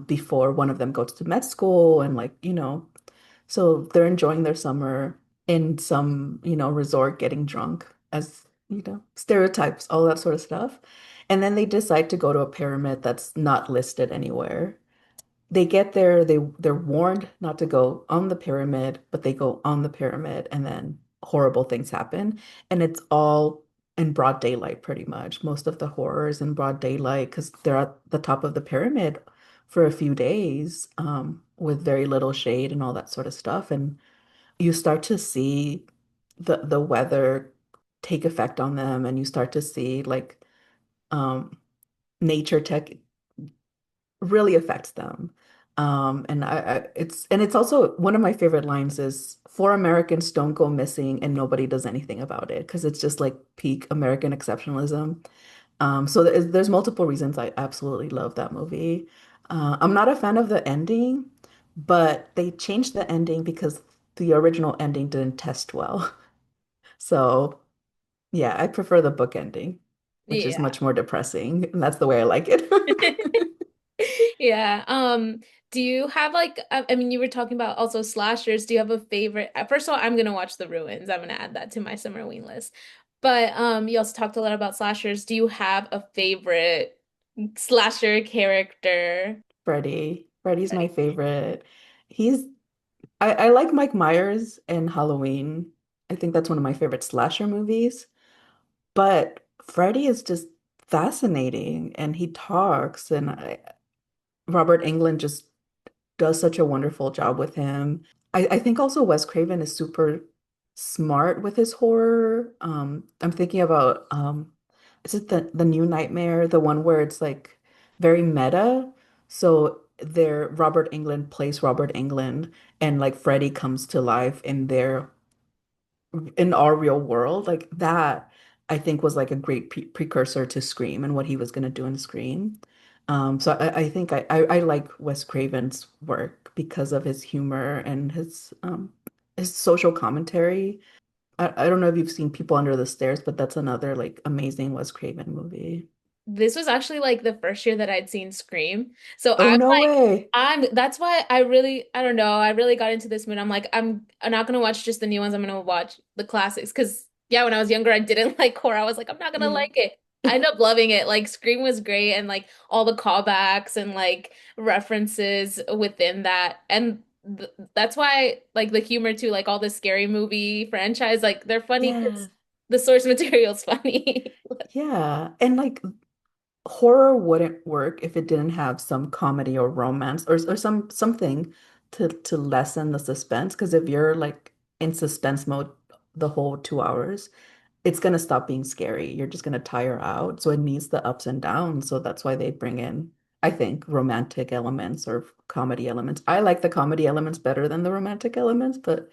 B: before one of them goes to med school, and like, so they're enjoying their summer in some, resort, getting drunk, as, stereotypes, all that sort of stuff. And then they decide to go to a pyramid that's not listed anywhere. They get there, they're warned not to go on the pyramid, but they go on the pyramid, and then horrible things happen. And it's all in broad daylight, pretty much. Most of the horror is in broad daylight because they're at the top of the pyramid for a few days, with very little shade and all that sort of stuff. And you start to see the weather take effect on them, and you start to see like, um, nature tech really affects them. It's also one of my favorite lines is, "Four Americans don't go missing and nobody does anything about it," because it's just like peak American exceptionalism. So there's multiple reasons I absolutely love that movie. I'm not a fan of the ending, but they changed the ending because the original ending didn't test well. So yeah, I prefer the book ending, which is
A: Yeah.
B: much more depressing, and that's the way I like it.
A: Yeah. Do you have like I mean you were talking about also slashers. Do you have a favorite? First of all, I'm gonna watch The Ruins. I'm gonna add that to my Summerween list. But you also talked a lot about slashers. Do you have a favorite slasher character?
B: Freddy's my favorite. He's I like Mike Myers and Halloween. I think that's one of my favorite slasher movies. But Freddy is just fascinating, and he talks, and Robert Englund just does such a wonderful job with him. I think also Wes Craven is super smart with his horror. I'm thinking about, is it the New Nightmare, the one where it's like very meta? So there Robert Englund plays Robert Englund, and like Freddy comes to life in our real world. Like that, I think was like a great precursor to Scream and what he was going to do in Scream. So I think I like Wes Craven's work because of his humor and his social commentary. I don't know if you've seen People Under the Stairs, but that's another like amazing Wes Craven movie.
A: This was actually like the first year that I'd seen Scream. So
B: Oh, no way.
A: that's why I don't know, I really got into this mood. I'm not gonna watch just the new ones. I'm gonna watch the classics. Cause yeah, when I was younger, I didn't like horror. I was like, I'm not gonna
B: Yeah.
A: like it. I ended up loving it. Like Scream was great and like all the callbacks and like references within that. And th that's why like the humor too, like all the scary movie franchise, like they're funny
B: Yeah.
A: because the source material is funny.
B: Yeah. And like horror wouldn't work if it didn't have some comedy or romance, or something to lessen the suspense. Because if you're like in suspense mode the whole 2 hours, it's gonna stop being scary. You're just gonna tire out. So it needs the ups and downs. So that's why they bring in, I think, romantic elements or comedy elements. I like the comedy elements better than the romantic elements, but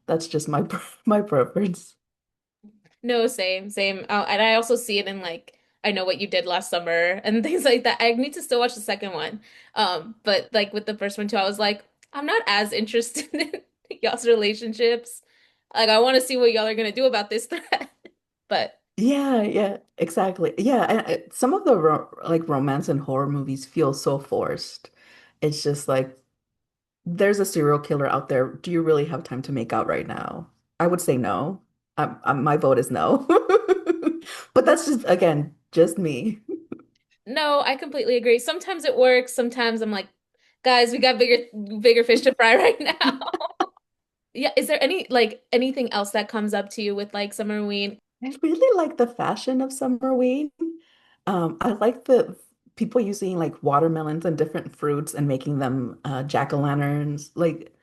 B: that's just my my preference.
A: No, same, same. And I also see it in like I Know What You Did Last Summer and things like that. I need to still watch the second one. But like with the first one too, I was like, I'm not as interested in y'all's relationships. Like I want to see what y'all are gonna do about this threat. But
B: Yeah, yeah, exactly. Yeah, and some of the like romance and horror movies feel so forced. It's just like there's a serial killer out there. Do you really have time to make out right now? I would say no. My vote is no. But that's just, again, just me.
A: no, I completely agree. Sometimes it works. Sometimes I'm like, guys, we got bigger fish to fry right now. Yeah, is there anything else that comes up to you with like Summerween?
B: I really like the fashion of Summerween. I like the people using like watermelons and different fruits and making them jack-o'-lanterns. Like,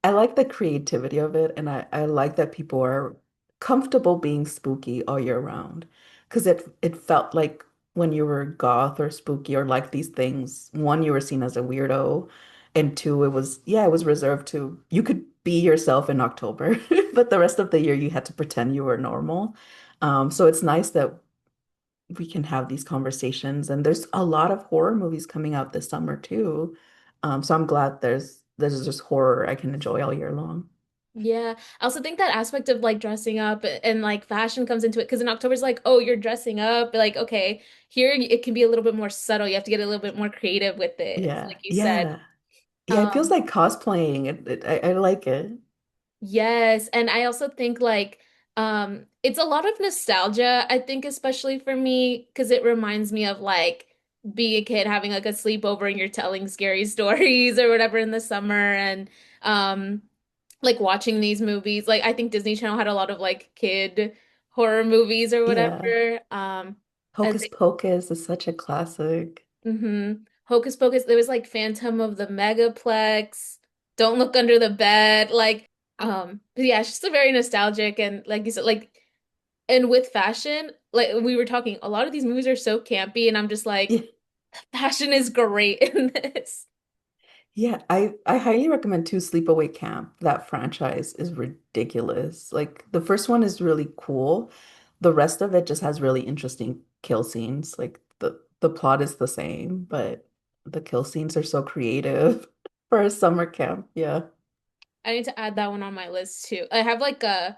B: I like the creativity of it, and I like that people are comfortable being spooky all year round. Because it felt like when you were goth or spooky or like these things, one, you were seen as a weirdo, and two, it was, yeah, it was reserved to, you could be yourself in October, but the rest of the year you had to pretend you were normal. So it's nice that we can have these conversations. And there's a lot of horror movies coming out this summer too. So I'm glad there's just horror I can enjoy all year long.
A: Yeah. I also think that aspect of like dressing up and like fashion comes into it because in October it's like, oh, you're dressing up. Like, okay, here it can be a little bit more subtle. You have to get a little bit more creative with it,
B: Yeah,
A: like you said.
B: yeah, yeah. It feels
A: Um,
B: like cosplaying. I like it.
A: yes, and I also think like it's a lot of nostalgia, I think especially for me because it reminds me of like being a kid having like a sleepover and you're telling scary stories or whatever in the summer and um like watching these movies. Like I think Disney Channel had a lot of like kid horror movies or
B: Yeah,
A: whatever. I
B: Hocus
A: think
B: Pocus is such a classic.
A: Hocus Pocus, there was like Phantom of the Megaplex, Don't Look Under the Bed, like but yeah, it's just a very nostalgic and like you said, like and with fashion, like we were talking, a lot of these movies are so campy and I'm just like,
B: Yeah,
A: fashion is great in this.
B: yeah. I highly recommend too Sleepaway Camp. That franchise is ridiculous. Like the first one is really cool. The rest of it just has really interesting kill scenes. Like the plot is the same, but the kill scenes are so creative for a summer camp. Yeah.
A: I need to add that one on my list too. I have like a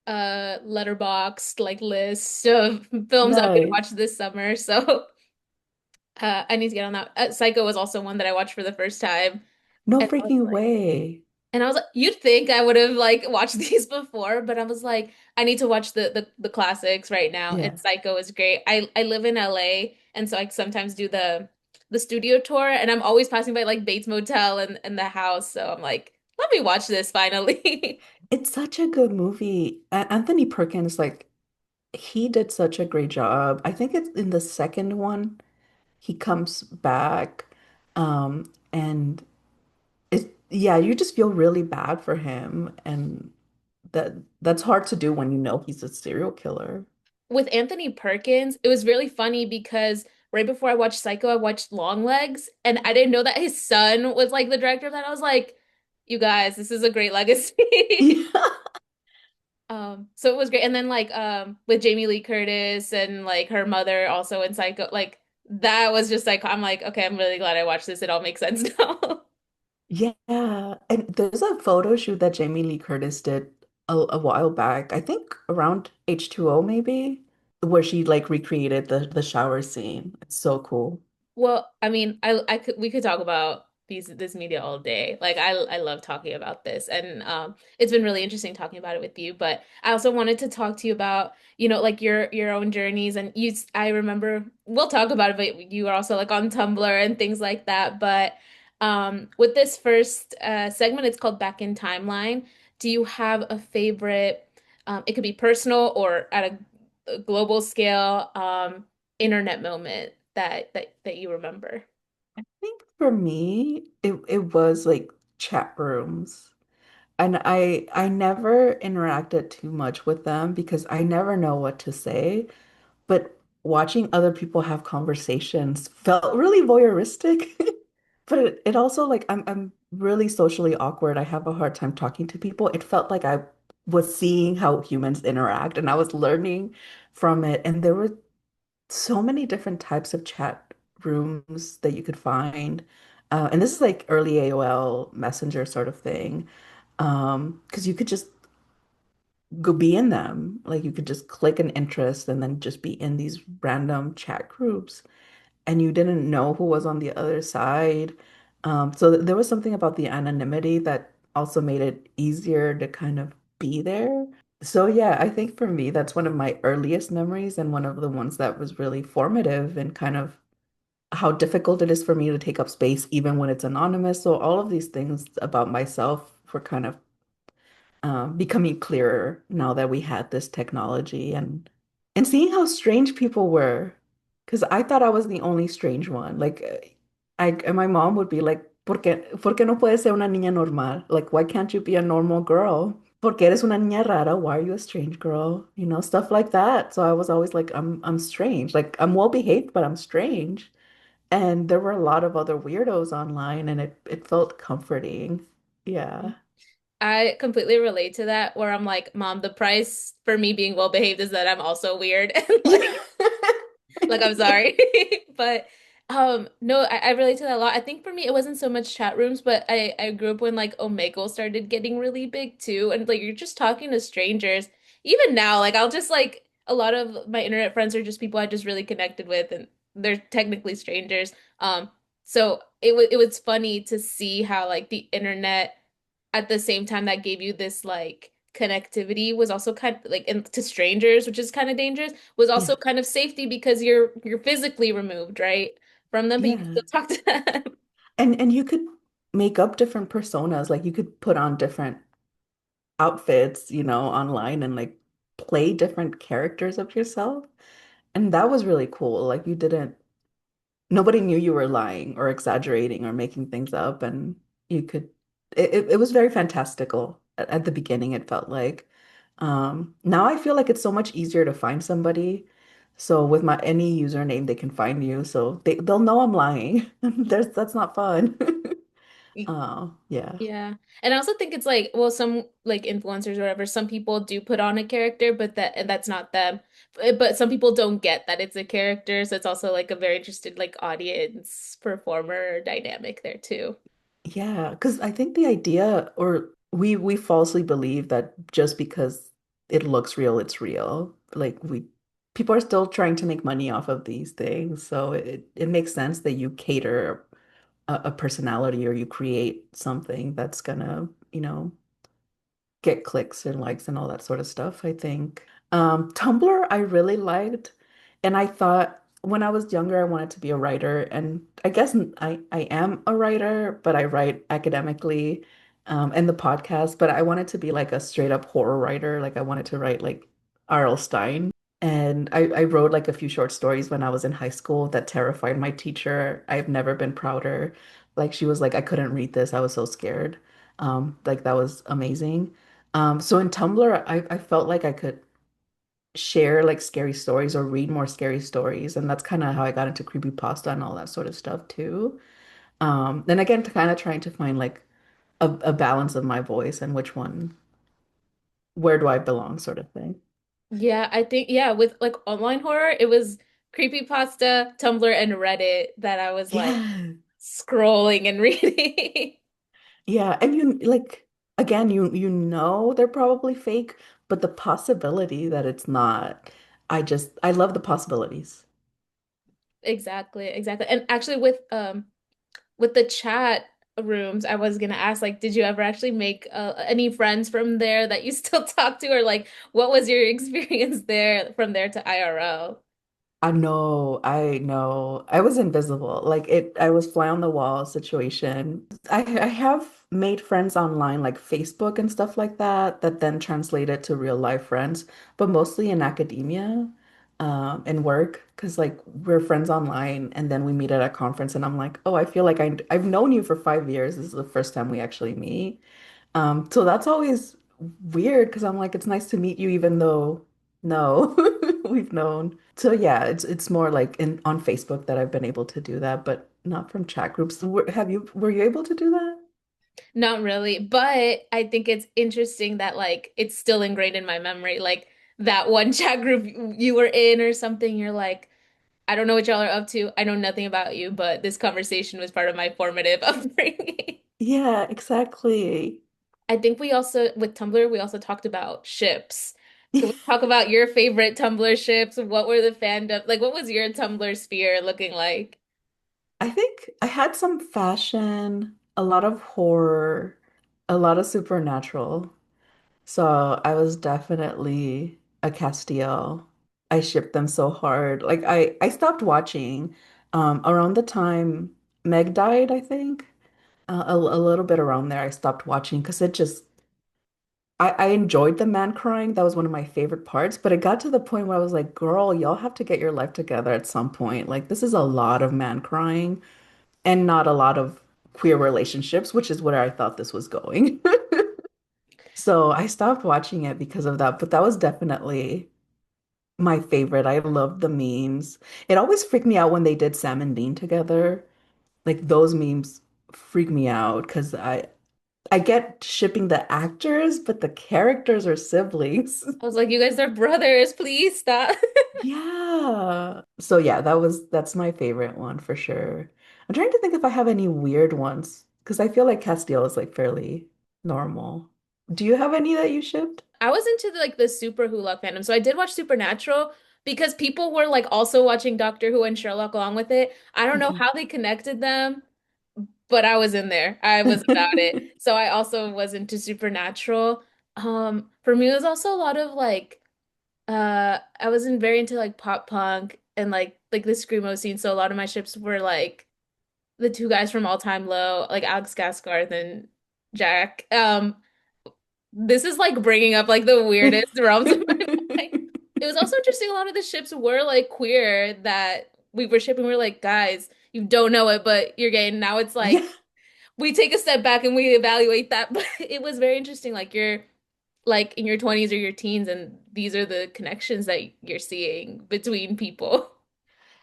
A: letterboxed like list of films I'm gonna watch
B: Nice.
A: this summer. So I need to get on that. Psycho was also one that I watched for the first time,
B: No
A: and I was
B: freaking
A: like,
B: way.
A: you'd think I would have like watched these before, but I was like, I need to watch the classics right now. And
B: Yeah.
A: Psycho is great. I live in LA, and so I sometimes do the studio tour, and I'm always passing by like Bates Motel and the house. So I'm like, let me watch this finally.
B: It's such a good movie. Anthony Perkins, like, he did such a great job. I think it's in the second one, he comes back. And yeah, you just feel really bad for him. And that's hard to do when you know he's a serial killer.
A: With Anthony Perkins, it was really funny because right before I watched Psycho, I watched Longlegs, and I didn't know that his son was like the director of that. I was like, you guys, this is a great legacy.
B: Yeah.
A: So it was great. And then like with Jamie Lee Curtis and like her mother also in Psycho, like that was just like I'm like, okay, I'm really glad I watched this. It all makes sense now.
B: Yeah. And there's a photo shoot that Jamie Lee Curtis did a while back, I think around H2O maybe, where she like recreated the shower scene. It's so cool.
A: Well, I mean, I could we could talk about this media all day. Like I love talking about this and it's been really interesting talking about it with you, but I also wanted to talk to you about, like your own journeys and I remember we'll talk about it, but you are also like on Tumblr and things like that. But with this first segment, it's called Back in Timeline. Do you have a favorite it could be personal or at a global scale internet moment that you remember?
B: I think for me, it was like chat rooms. And I never interacted too much with them because I never know what to say. But watching other people have conversations felt really voyeuristic. But it also like I'm really socially awkward. I have a hard time talking to people. It felt like I was seeing how humans interact and I was learning from it. And there were so many different types of chat rooms that you could find. And this is like early AOL Messenger sort of thing. Because you could just go be in them. Like you could just click an interest and then just be in these random chat groups, and you didn't know who was on the other side. So there was something about the anonymity that also made it easier to kind of be there. So yeah, I think for me, that's one of my earliest memories and one of the ones that was really formative and kind of how difficult it is for me to take up space even when it's anonymous. So all of these things about myself were kind of becoming clearer now that we had this technology and seeing how strange people were. Because I thought I was the only strange one. Like and my mom would be like, por qué no puedes ser una niña normal? Like, why can't you be a normal girl? Porque eres una niña rara? Why are you a strange girl? You know, stuff like that. So I was always like, I'm strange. Like I'm well behaved, but I'm strange. And there were a lot of other weirdos online, and it felt comforting. Yeah.
A: I completely relate to that where I'm like, Mom, the price for me being well behaved is that I'm also weird and
B: Yeah.
A: like I'm sorry. But no, I relate to that a lot. I think for me it wasn't so much chat rooms, but I grew up when like Omegle started getting really big too. And like you're just talking to strangers. Even now, like I'll just like a lot of my internet friends are just people I just really connected with and they're technically strangers. So it was funny to see how like the internet at the same time that gave you this like connectivity was also kind of like and to strangers, which is kind of dangerous, was
B: Yeah.
A: also kind of safety because you're physically removed, right, from them, but you can
B: Yeah.
A: still talk to them.
B: And you could make up different personas. Like you could put on different outfits, online and like play different characters of yourself. And that was really cool. Like you didn't nobody knew you were lying or exaggerating or making things up, and you could it was very fantastical at the beginning, it felt like. Now I feel like it's so much easier to find somebody. So with my any username they can find you, so they'll know I'm lying. That's not fun. Yeah.
A: Yeah. And I also think it's like, well, some like influencers or whatever, some people do put on a character, but that's not them. But some people don't get that it's a character, so it's also like a very interested like audience performer dynamic there too.
B: Yeah, because I think the idea, or we falsely believe that just because it looks real, it's real. Like people are still trying to make money off of these things, so it makes sense that you cater a personality or you create something that's gonna, get clicks and likes and all that sort of stuff, I think. Tumblr I really liked, and I thought when I was younger I wanted to be a writer, and I guess I am a writer, but I write academically in the podcast, but I wanted to be like a straight up horror writer, like I wanted to write like R.L. Stein. And I wrote like a few short stories when I was in high school that terrified my teacher. I've never been prouder. Like she was like, I couldn't read this. I was so scared. Like that was amazing. So in Tumblr, I felt like I could share like scary stories or read more scary stories. And that's kind of how I got into creepypasta and all that sort of stuff too. Then again, to kind of trying to find like a balance of my voice and which one, where do I belong sort of thing.
A: Yeah, I think yeah, with like online horror, it was creepypasta, Tumblr, and Reddit that I was like
B: Yeah.
A: scrolling and reading.
B: Yeah. And you like, again, you know they're probably fake, but the possibility that it's not, I love the possibilities.
A: Exactly, exactly. And actually with the chat rooms, I was gonna ask like, did you ever actually make any friends from there that you still talk to, or like, what was your experience there from there to IRL?
B: I know, I know. I was invisible. Like I was fly on the wall situation. I have made friends online like Facebook and stuff like that that then translated to real life friends, but mostly in academia, and work because like we're friends online and then we meet at a conference and I'm like, "Oh, I feel like I've known you for 5 years. This is the first time we actually meet." So that's always weird because I'm like, it's nice to meet you, even though no, we've known. So yeah, it's more like in on Facebook that I've been able to do that, but not from chat groups. Were you able to do that?
A: Not really, but I think it's interesting that like it's still ingrained in my memory. Like that one chat group you were in or something, you're like, I don't know what y'all are up to. I know nothing about you, but this conversation was part of my formative upbringing.
B: Yeah, exactly.
A: I think we also, with Tumblr, we also talked about ships. Can we talk about your favorite Tumblr ships? What were the fandom, like what was your Tumblr sphere looking like?
B: I think I had some fashion, a lot of horror, a lot of supernatural. So I was definitely a Castiel. I shipped them so hard. Like I stopped watching around the time Meg died, I think. A little bit around there, I stopped watching because it just I enjoyed the man crying. That was one of my favorite parts. But it got to the point where I was like, girl, y'all have to get your life together at some point. Like this is a lot of man crying and not a lot of queer relationships, which is where I thought this was going. So I stopped watching it because of that, but that was definitely my favorite. I loved the memes. It always freaked me out when they did Sam and Dean together. Like those memes freak me out because I get shipping the actors, but the characters are siblings.
A: I was like, you guys are brothers, please stop.
B: Yeah. So yeah, that's my favorite one for sure. I'm trying to think if I have any weird ones because I feel like Castiel is like fairly normal. Do you have any that you shipped?
A: I was into like the Super Who-Luck fandom, so I did watch Supernatural because people were like also watching Doctor Who and Sherlock along with it. I don't know
B: Mhm.
A: how they connected them, but I was in there. I was about it. So I also was into Supernatural. For me, it was also a lot of like I wasn't very into like pop punk and like the screamo scene. So a lot of my ships were like the two guys from All Time Low, like Alex Skarsgård and Jack. This is like bringing up like the weirdest realms of my mind. It was also interesting. A lot of the ships were like queer that we were shipping. We were like, guys, you don't know it, but you're gay. And now it's like
B: Yeah.
A: we take a step back and we evaluate that. But it was very interesting. Like you're like in your 20s or your teens, and these are the connections that you're seeing between people.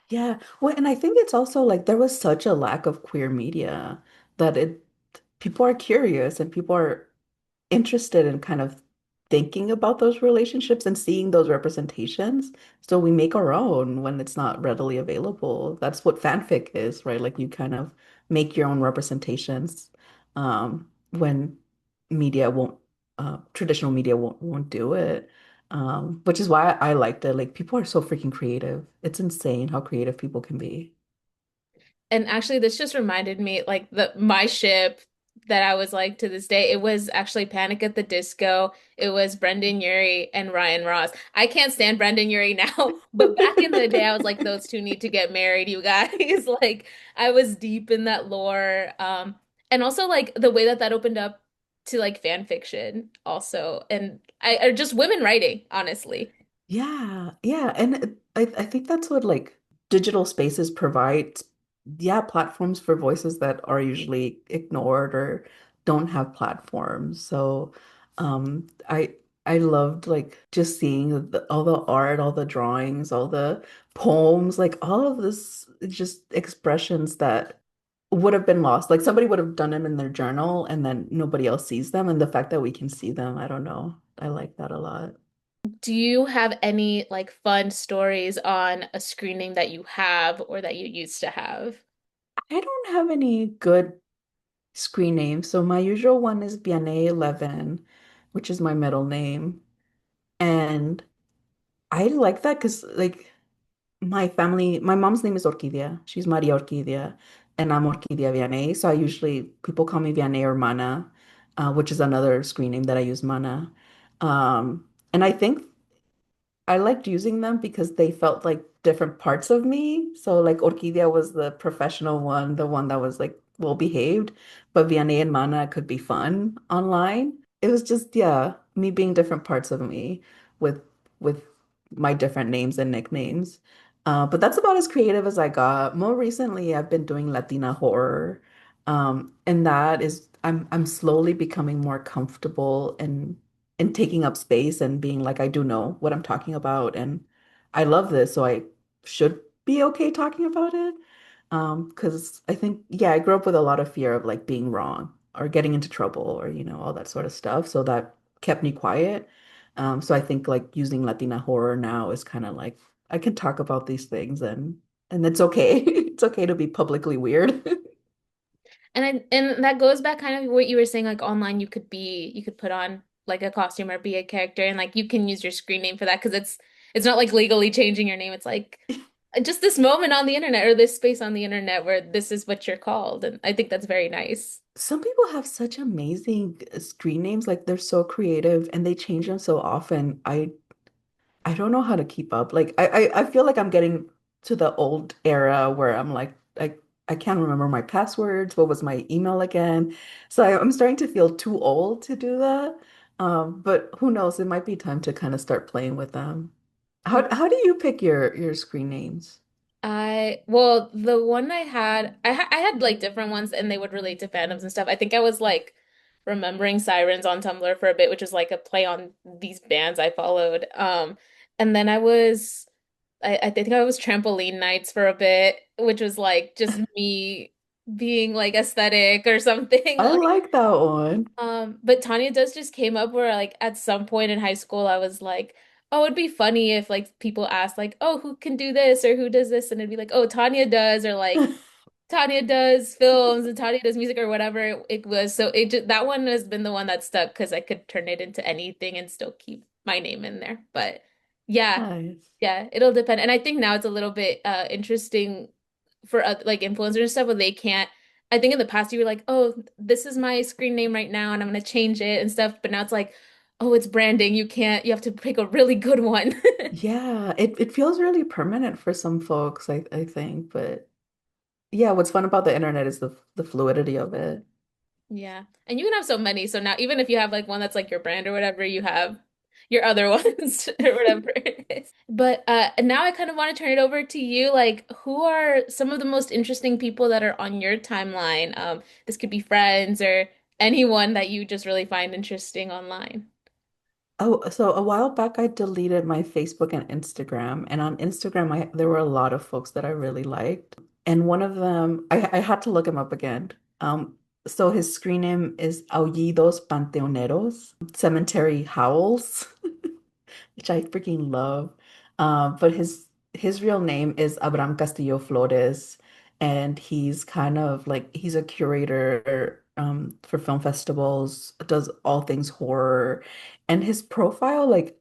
B: Yeah. Well, and I think it's also like there was such a lack of queer media that it people are curious and people are interested in kind of thinking about those relationships and seeing those representations. So we make our own when it's not readily available. That's what fanfic is, right? Like you kind of make your own representations when media won't, traditional media won't do it. Which is why I liked it. Like people are so freaking creative. It's insane how creative people can be.
A: And actually, this just reminded me, like the my ship that I was like to this day. It was actually Panic at the Disco. It was Brendan Urie and Ryan Ross. I can't stand Brendan Urie now, but back in the day, I was like, those two need to get married, you guys. Like, I was deep in that lore. And also like the way that that opened up to like fan fiction, also, and I or just women writing, honestly.
B: Yeah, yeah, and I think that's what like digital spaces provide. Yeah, platforms for voices that are usually ignored or don't have platforms. So, I loved like just seeing all the art, all the drawings, all the poems, like all of this just expressions that would have been lost. Like somebody would have done it in their journal and then nobody else sees them, and the fact that we can see them, I don't know. I like that a lot.
A: Do you have any like fun stories on a screening that you have or that you used to have?
B: I don't have any good screen names. So my usual one is Vianney 11, which is my middle name. And I like that because like my mom's name is Orquidea. She's Maria Orquidea, and I'm Orquidea Vianney. So I usually, people call me Vianney or Mana, which is another screen name that I use, Mana. And I think I liked using them because they felt like different parts of me. So like Orquídea was the professional one, the one that was like well behaved, but Vianney and Mana could be fun online. It was just, yeah, me being different parts of me with with my different names and nicknames. But that's about as creative as I got. More recently, I've been doing Latina horror. And that is I'm slowly becoming more comfortable in taking up space and being like I do know what I'm talking about and I love this, so I should be okay talking about it. Because I think, yeah, I grew up with a lot of fear of like being wrong or getting into trouble or, all that sort of stuff. So that kept me quiet. So I think like using Latina horror now is kind of like I can talk about these things and it's okay. It's okay to be publicly weird.
A: And that goes back kind of what you were saying, like online you could put on like a costume or be a character and like you can use your screen name for that because it's not like legally changing your name. It's like just this moment on the internet or this space on the internet where this is what you're called. And I think that's very nice.
B: Some people have such amazing screen names, like they're so creative and they change them so often. I don't know how to keep up. Like I feel like I'm getting to the old era where I'm like I can't remember my passwords. What was my email again? So I'm starting to feel too old to do that. But who knows? It might be time to kind of start playing with them. How do you pick your screen names?
A: Well, the one I had like different ones and they would relate to fandoms and stuff. I think I was like remembering Sirens on Tumblr for a bit, which is like a play on these bands I followed. And then I think I was Trampoline Nights for a bit, which was like just me being like aesthetic or something.
B: I like that one.
A: But Tanya does just came up where like at some point in high school I was like, oh, it'd be funny if like people asked like, oh, who can do this or who does this? And it'd be like, oh, Tanya does, or like Tanya does films and Tanya does music or whatever it was. So it just that one has been the one that stuck because I could turn it into anything and still keep my name in there. But yeah,
B: Nice.
A: yeah, it'll depend. And I think now it's a little bit interesting for like influencers and stuff when they can't. I think in the past you were like, oh, this is my screen name right now and I'm gonna change it and stuff. But now it's like, oh, it's branding. You have to pick a really good one.
B: Yeah, it feels really permanent for some folks, I think, but yeah, what's fun about the internet is the fluidity of it.
A: Yeah. And you can have so many. So now even if you have like one that's like your brand or whatever, you have your other ones or whatever it is. But now I kind of want to turn it over to you. Like, who are some of the most interesting people that are on your timeline? This could be friends or anyone that you just really find interesting online.
B: Oh, so a while back I deleted my Facebook and Instagram, and on Instagram there were a lot of folks that I really liked, and one of them I had to look him up again. So his screen name is Aullidos Panteoneros, Cemetery Howls, which I freaking love. But his real name is Abraham Castillo Flores, and he's kind of like he's a curator for film festivals, does all things horror, and his profile like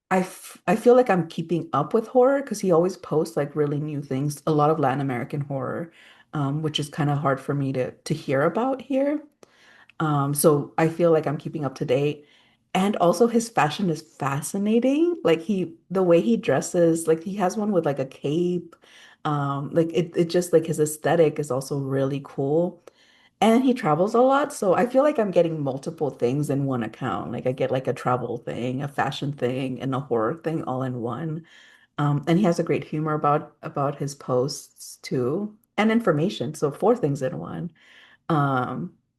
B: I feel like I'm keeping up with horror because he always posts like really new things, a lot of Latin American horror, which is kind of hard for me to hear about here. So I feel like I'm keeping up to date. And also his fashion is fascinating. Like the way he dresses, like he has one with like a cape. Like it just like his aesthetic is also really cool. And he travels a lot, so I feel like I'm getting multiple things in one account. Like I get like a travel thing, a fashion thing, and a horror thing all in one. And he has a great humor about his posts too, and information. So four things in one.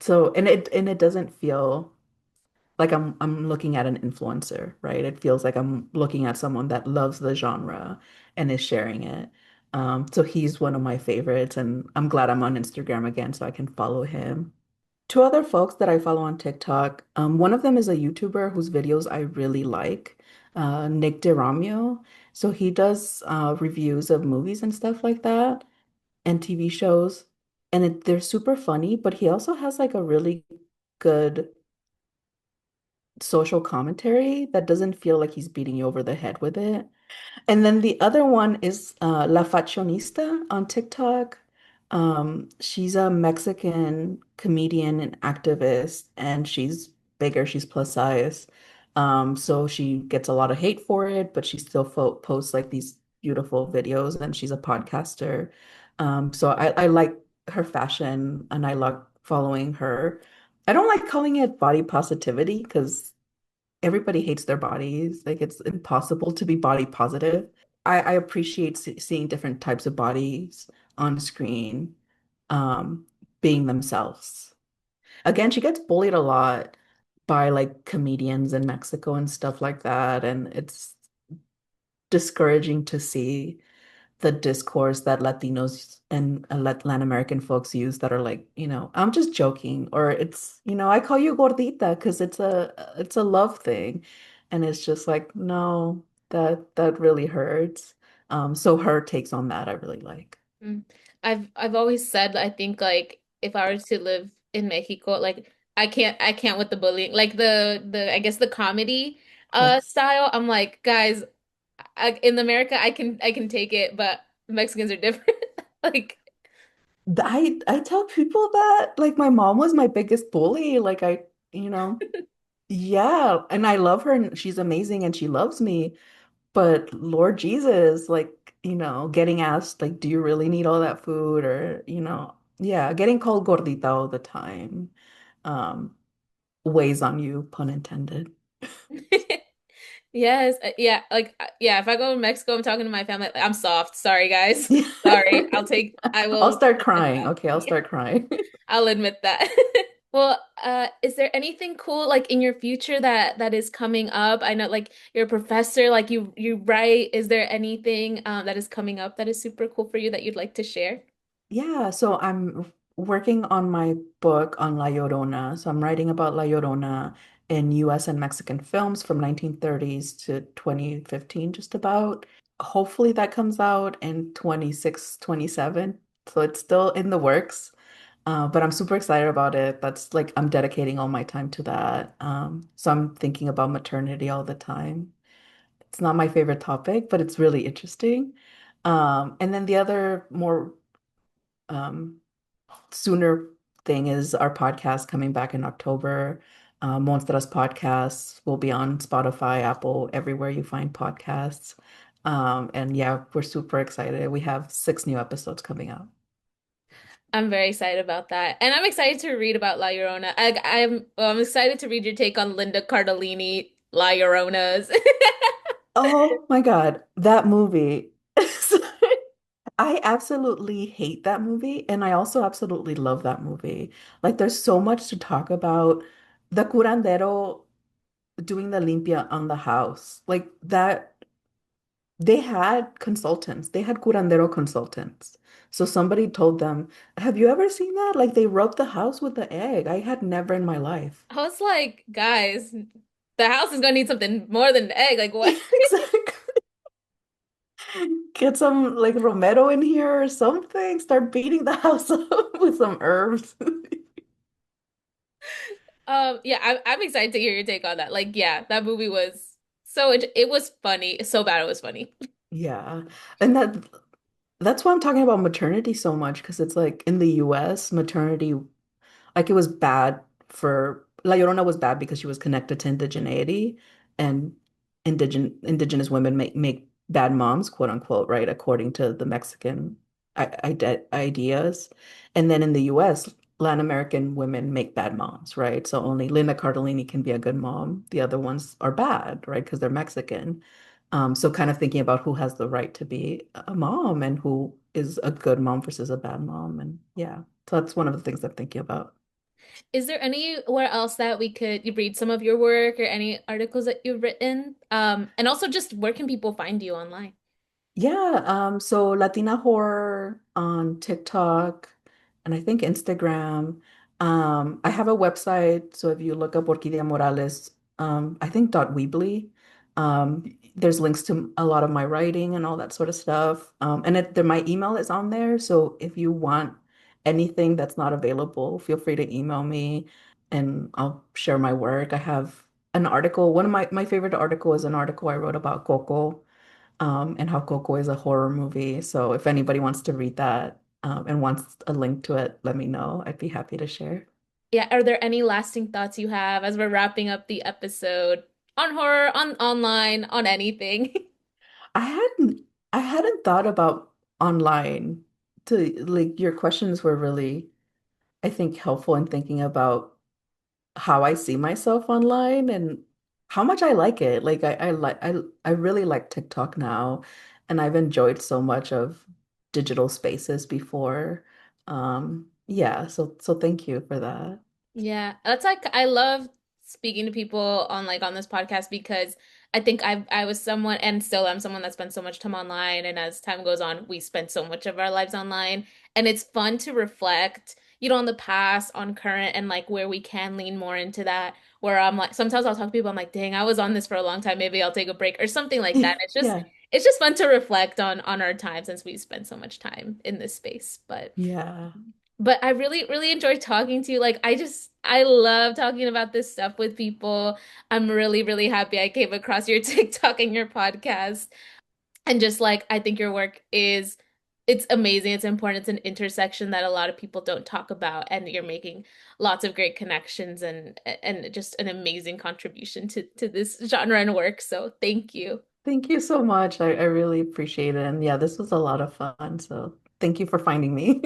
B: So and it doesn't feel like I'm looking at an influencer, right? It feels like I'm looking at someone that loves the genre and is sharing it. So he's one of my favorites, and I'm glad I'm on Instagram again so I can follow him. Two other folks that I follow on TikTok, one of them is a YouTuber whose videos I really like, Nick DeRamio. So he does reviews of movies and stuff like that and TV shows, and they're super funny, but he also has like a really good social commentary that doesn't feel like he's beating you over the head with it. And then the other one is La Fashionista on TikTok. She's a Mexican comedian and activist, and she's bigger, she's plus size. So she gets a lot of hate for it, but she still posts like these beautiful videos, and she's a podcaster. So I like her fashion, and I like following her. I don't like calling it body positivity because everybody hates their bodies. Like it's impossible to be body positive. I appreciate seeing different types of bodies on screen. Um, being themselves. Again, she gets bullied a lot by like comedians in Mexico and stuff like that, and it's discouraging to see the discourse that Latinos and Latin American folks use that are like, I'm just joking, or it's, I call you gordita because it's a love thing. And it's just like, no, that really hurts. So her takes on that I really like.
A: Mm. I've always said I think like if I were to live in Mexico, like I can't with the bullying. Like the I guess the comedy
B: Yes.
A: style. I'm like, guys, in America I can take it, but Mexicans are different. Like
B: I tell people that like my mom was my biggest bully. Like you know, yeah, and I love her and she's amazing and she loves me. But Lord Jesus, like, getting asked, like, do you really need all that food? Or, yeah, getting called gordita all the time, um, weighs on you, pun intended.
A: yes, yeah, like yeah, if I go to Mexico, I'm talking to my family. Like, I'm soft. Sorry, guys.
B: Yeah.
A: Sorry. I
B: I'll
A: will
B: start
A: admit
B: crying.
A: that.
B: Okay, I'll
A: Yeah,
B: start crying.
A: I'll admit that. Well, is there anything cool like in your future that is coming up? I know like you're a professor, like you write. Is there anything that is coming up that is super cool for you that you'd like to share?
B: Yeah, so I'm working on my book on La Llorona. So I'm writing about La Llorona in US and Mexican films from 1930s to 2015, just about. Hopefully that comes out in 26, 27. So it's still in the works. But I'm super excited about it. That's like I'm dedicating all my time to that. So I'm thinking about maternity all the time. It's not my favorite topic, but it's really interesting. And then the other more um, sooner thing is our podcast coming back in October. Monstras podcasts will be on Spotify, Apple, everywhere you find podcasts. And yeah, we're super excited. We have 6 new episodes coming out.
A: I'm very excited about that, and I'm excited to read about La Llorona. I'm excited to read your take on Linda Cardellini La Lloronas.
B: Oh my God, that movie. I absolutely hate that movie, and I also absolutely love that movie. Like, there's so much to talk about. The curandero doing the limpia on the house, like that. They had consultants. They had curandero consultants. So somebody told them, "Have you ever seen that? Like they rub the house with the egg." I had never in my life.
A: I was like, guys, the house is gonna need something more than an egg. Like what?
B: Exactly. Get some like Romero in here or something. Start beating the house up with some herbs.
A: Yeah, I'm excited to hear your take on that. Like, yeah, that movie was it was funny. It's so bad it was funny.
B: Yeah. And that's why I'm talking about maternity so much because it's like in the US, maternity. Like it was bad for La Llorona was bad because she was connected to indigeneity and indigenous women make bad moms, quote unquote, right? According to the Mexican ideas. And then in the US, Latin American women make bad moms, right? So only Linda Cardellini can be a good mom. The other ones are bad, right? Because they're Mexican. So kind of thinking about who has the right to be a mom and who is a good mom versus a bad mom. And yeah, so that's one of the things I'm thinking about.
A: Is there anywhere else that we could you read some of your work or any articles that you've written? And also just where can people find you online?
B: Yeah, so Latina horror on TikTok and I think Instagram. I have a website, so if you look up Orquidea Morales, I think .weebly, there's links to a lot of my writing and all that sort of stuff. And my email is on there, so if you want anything that's not available, feel free to email me and I'll share my work. I have an article. One of my favorite article is an article I wrote about Coco and how Coco is a horror movie. So if anybody wants to read that and wants a link to it, let me know. I'd be happy to share.
A: Yeah, are there any lasting thoughts you have as we're wrapping up the episode on horror, on online, on anything?
B: I hadn't I hadn't thought about online to like your questions were really, I think, helpful in thinking about how I see myself online and how much I like it. Like I really like TikTok now and I've enjoyed so much of digital spaces before. Yeah, so thank you for that.
A: Yeah, that's like I love speaking to people on like on this podcast because I think I was someone and still am someone that spends so much time online, and as time goes on we spend so much of our lives online, and it's fun to reflect, on the past, on current, and like where we can lean more into that, where I'm like sometimes I'll talk to people, I'm like, dang, I was on this for a long time, maybe I'll take a break or something like that.
B: Yeah.
A: It's just fun to reflect on our time since we spend so much time in this space.
B: Yeah.
A: But I really, really enjoy talking to you. Like, I love talking about this stuff with people. I'm really, really happy I came across your TikTok and your podcast. And just like, I think your work it's amazing. It's important. It's an intersection that a lot of people don't talk about. And you're making lots of great connections and just an amazing contribution to this genre and work. So thank you.
B: Thank you so much. I really appreciate it. And yeah, this was a lot of fun. So thank you for finding me.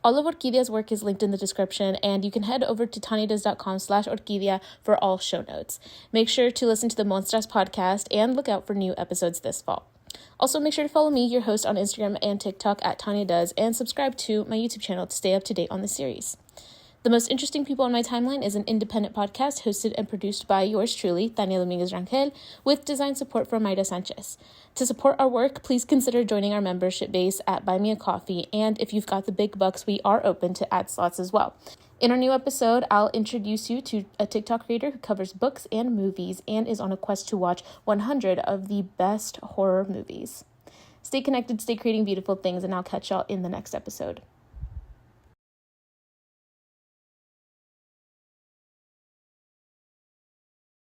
A: All of Orquidea's work is linked in the description, and you can head over to taniadoes.com/Orquidea for all show notes. Make sure to listen to the Monstras podcast and look out for new episodes this fall. Also, make sure to follow me, your host, on Instagram and TikTok at Tania Does, and subscribe to my YouTube channel to stay up to date on the series. The Most Interesting People on My Timeline is an independent podcast hosted and produced by yours truly, Tania Dominguez Rangel, with design support from Mayra Sanchez. To support our work, please consider joining our membership base at Buy Me a Coffee, and if you've got the big bucks, we are open to ad slots as well. In our new episode, I'll introduce you to a TikTok creator who covers books and movies and is on a quest to watch 100 of the best horror movies. Stay connected, stay creating beautiful things, and I'll catch y'all in the next episode.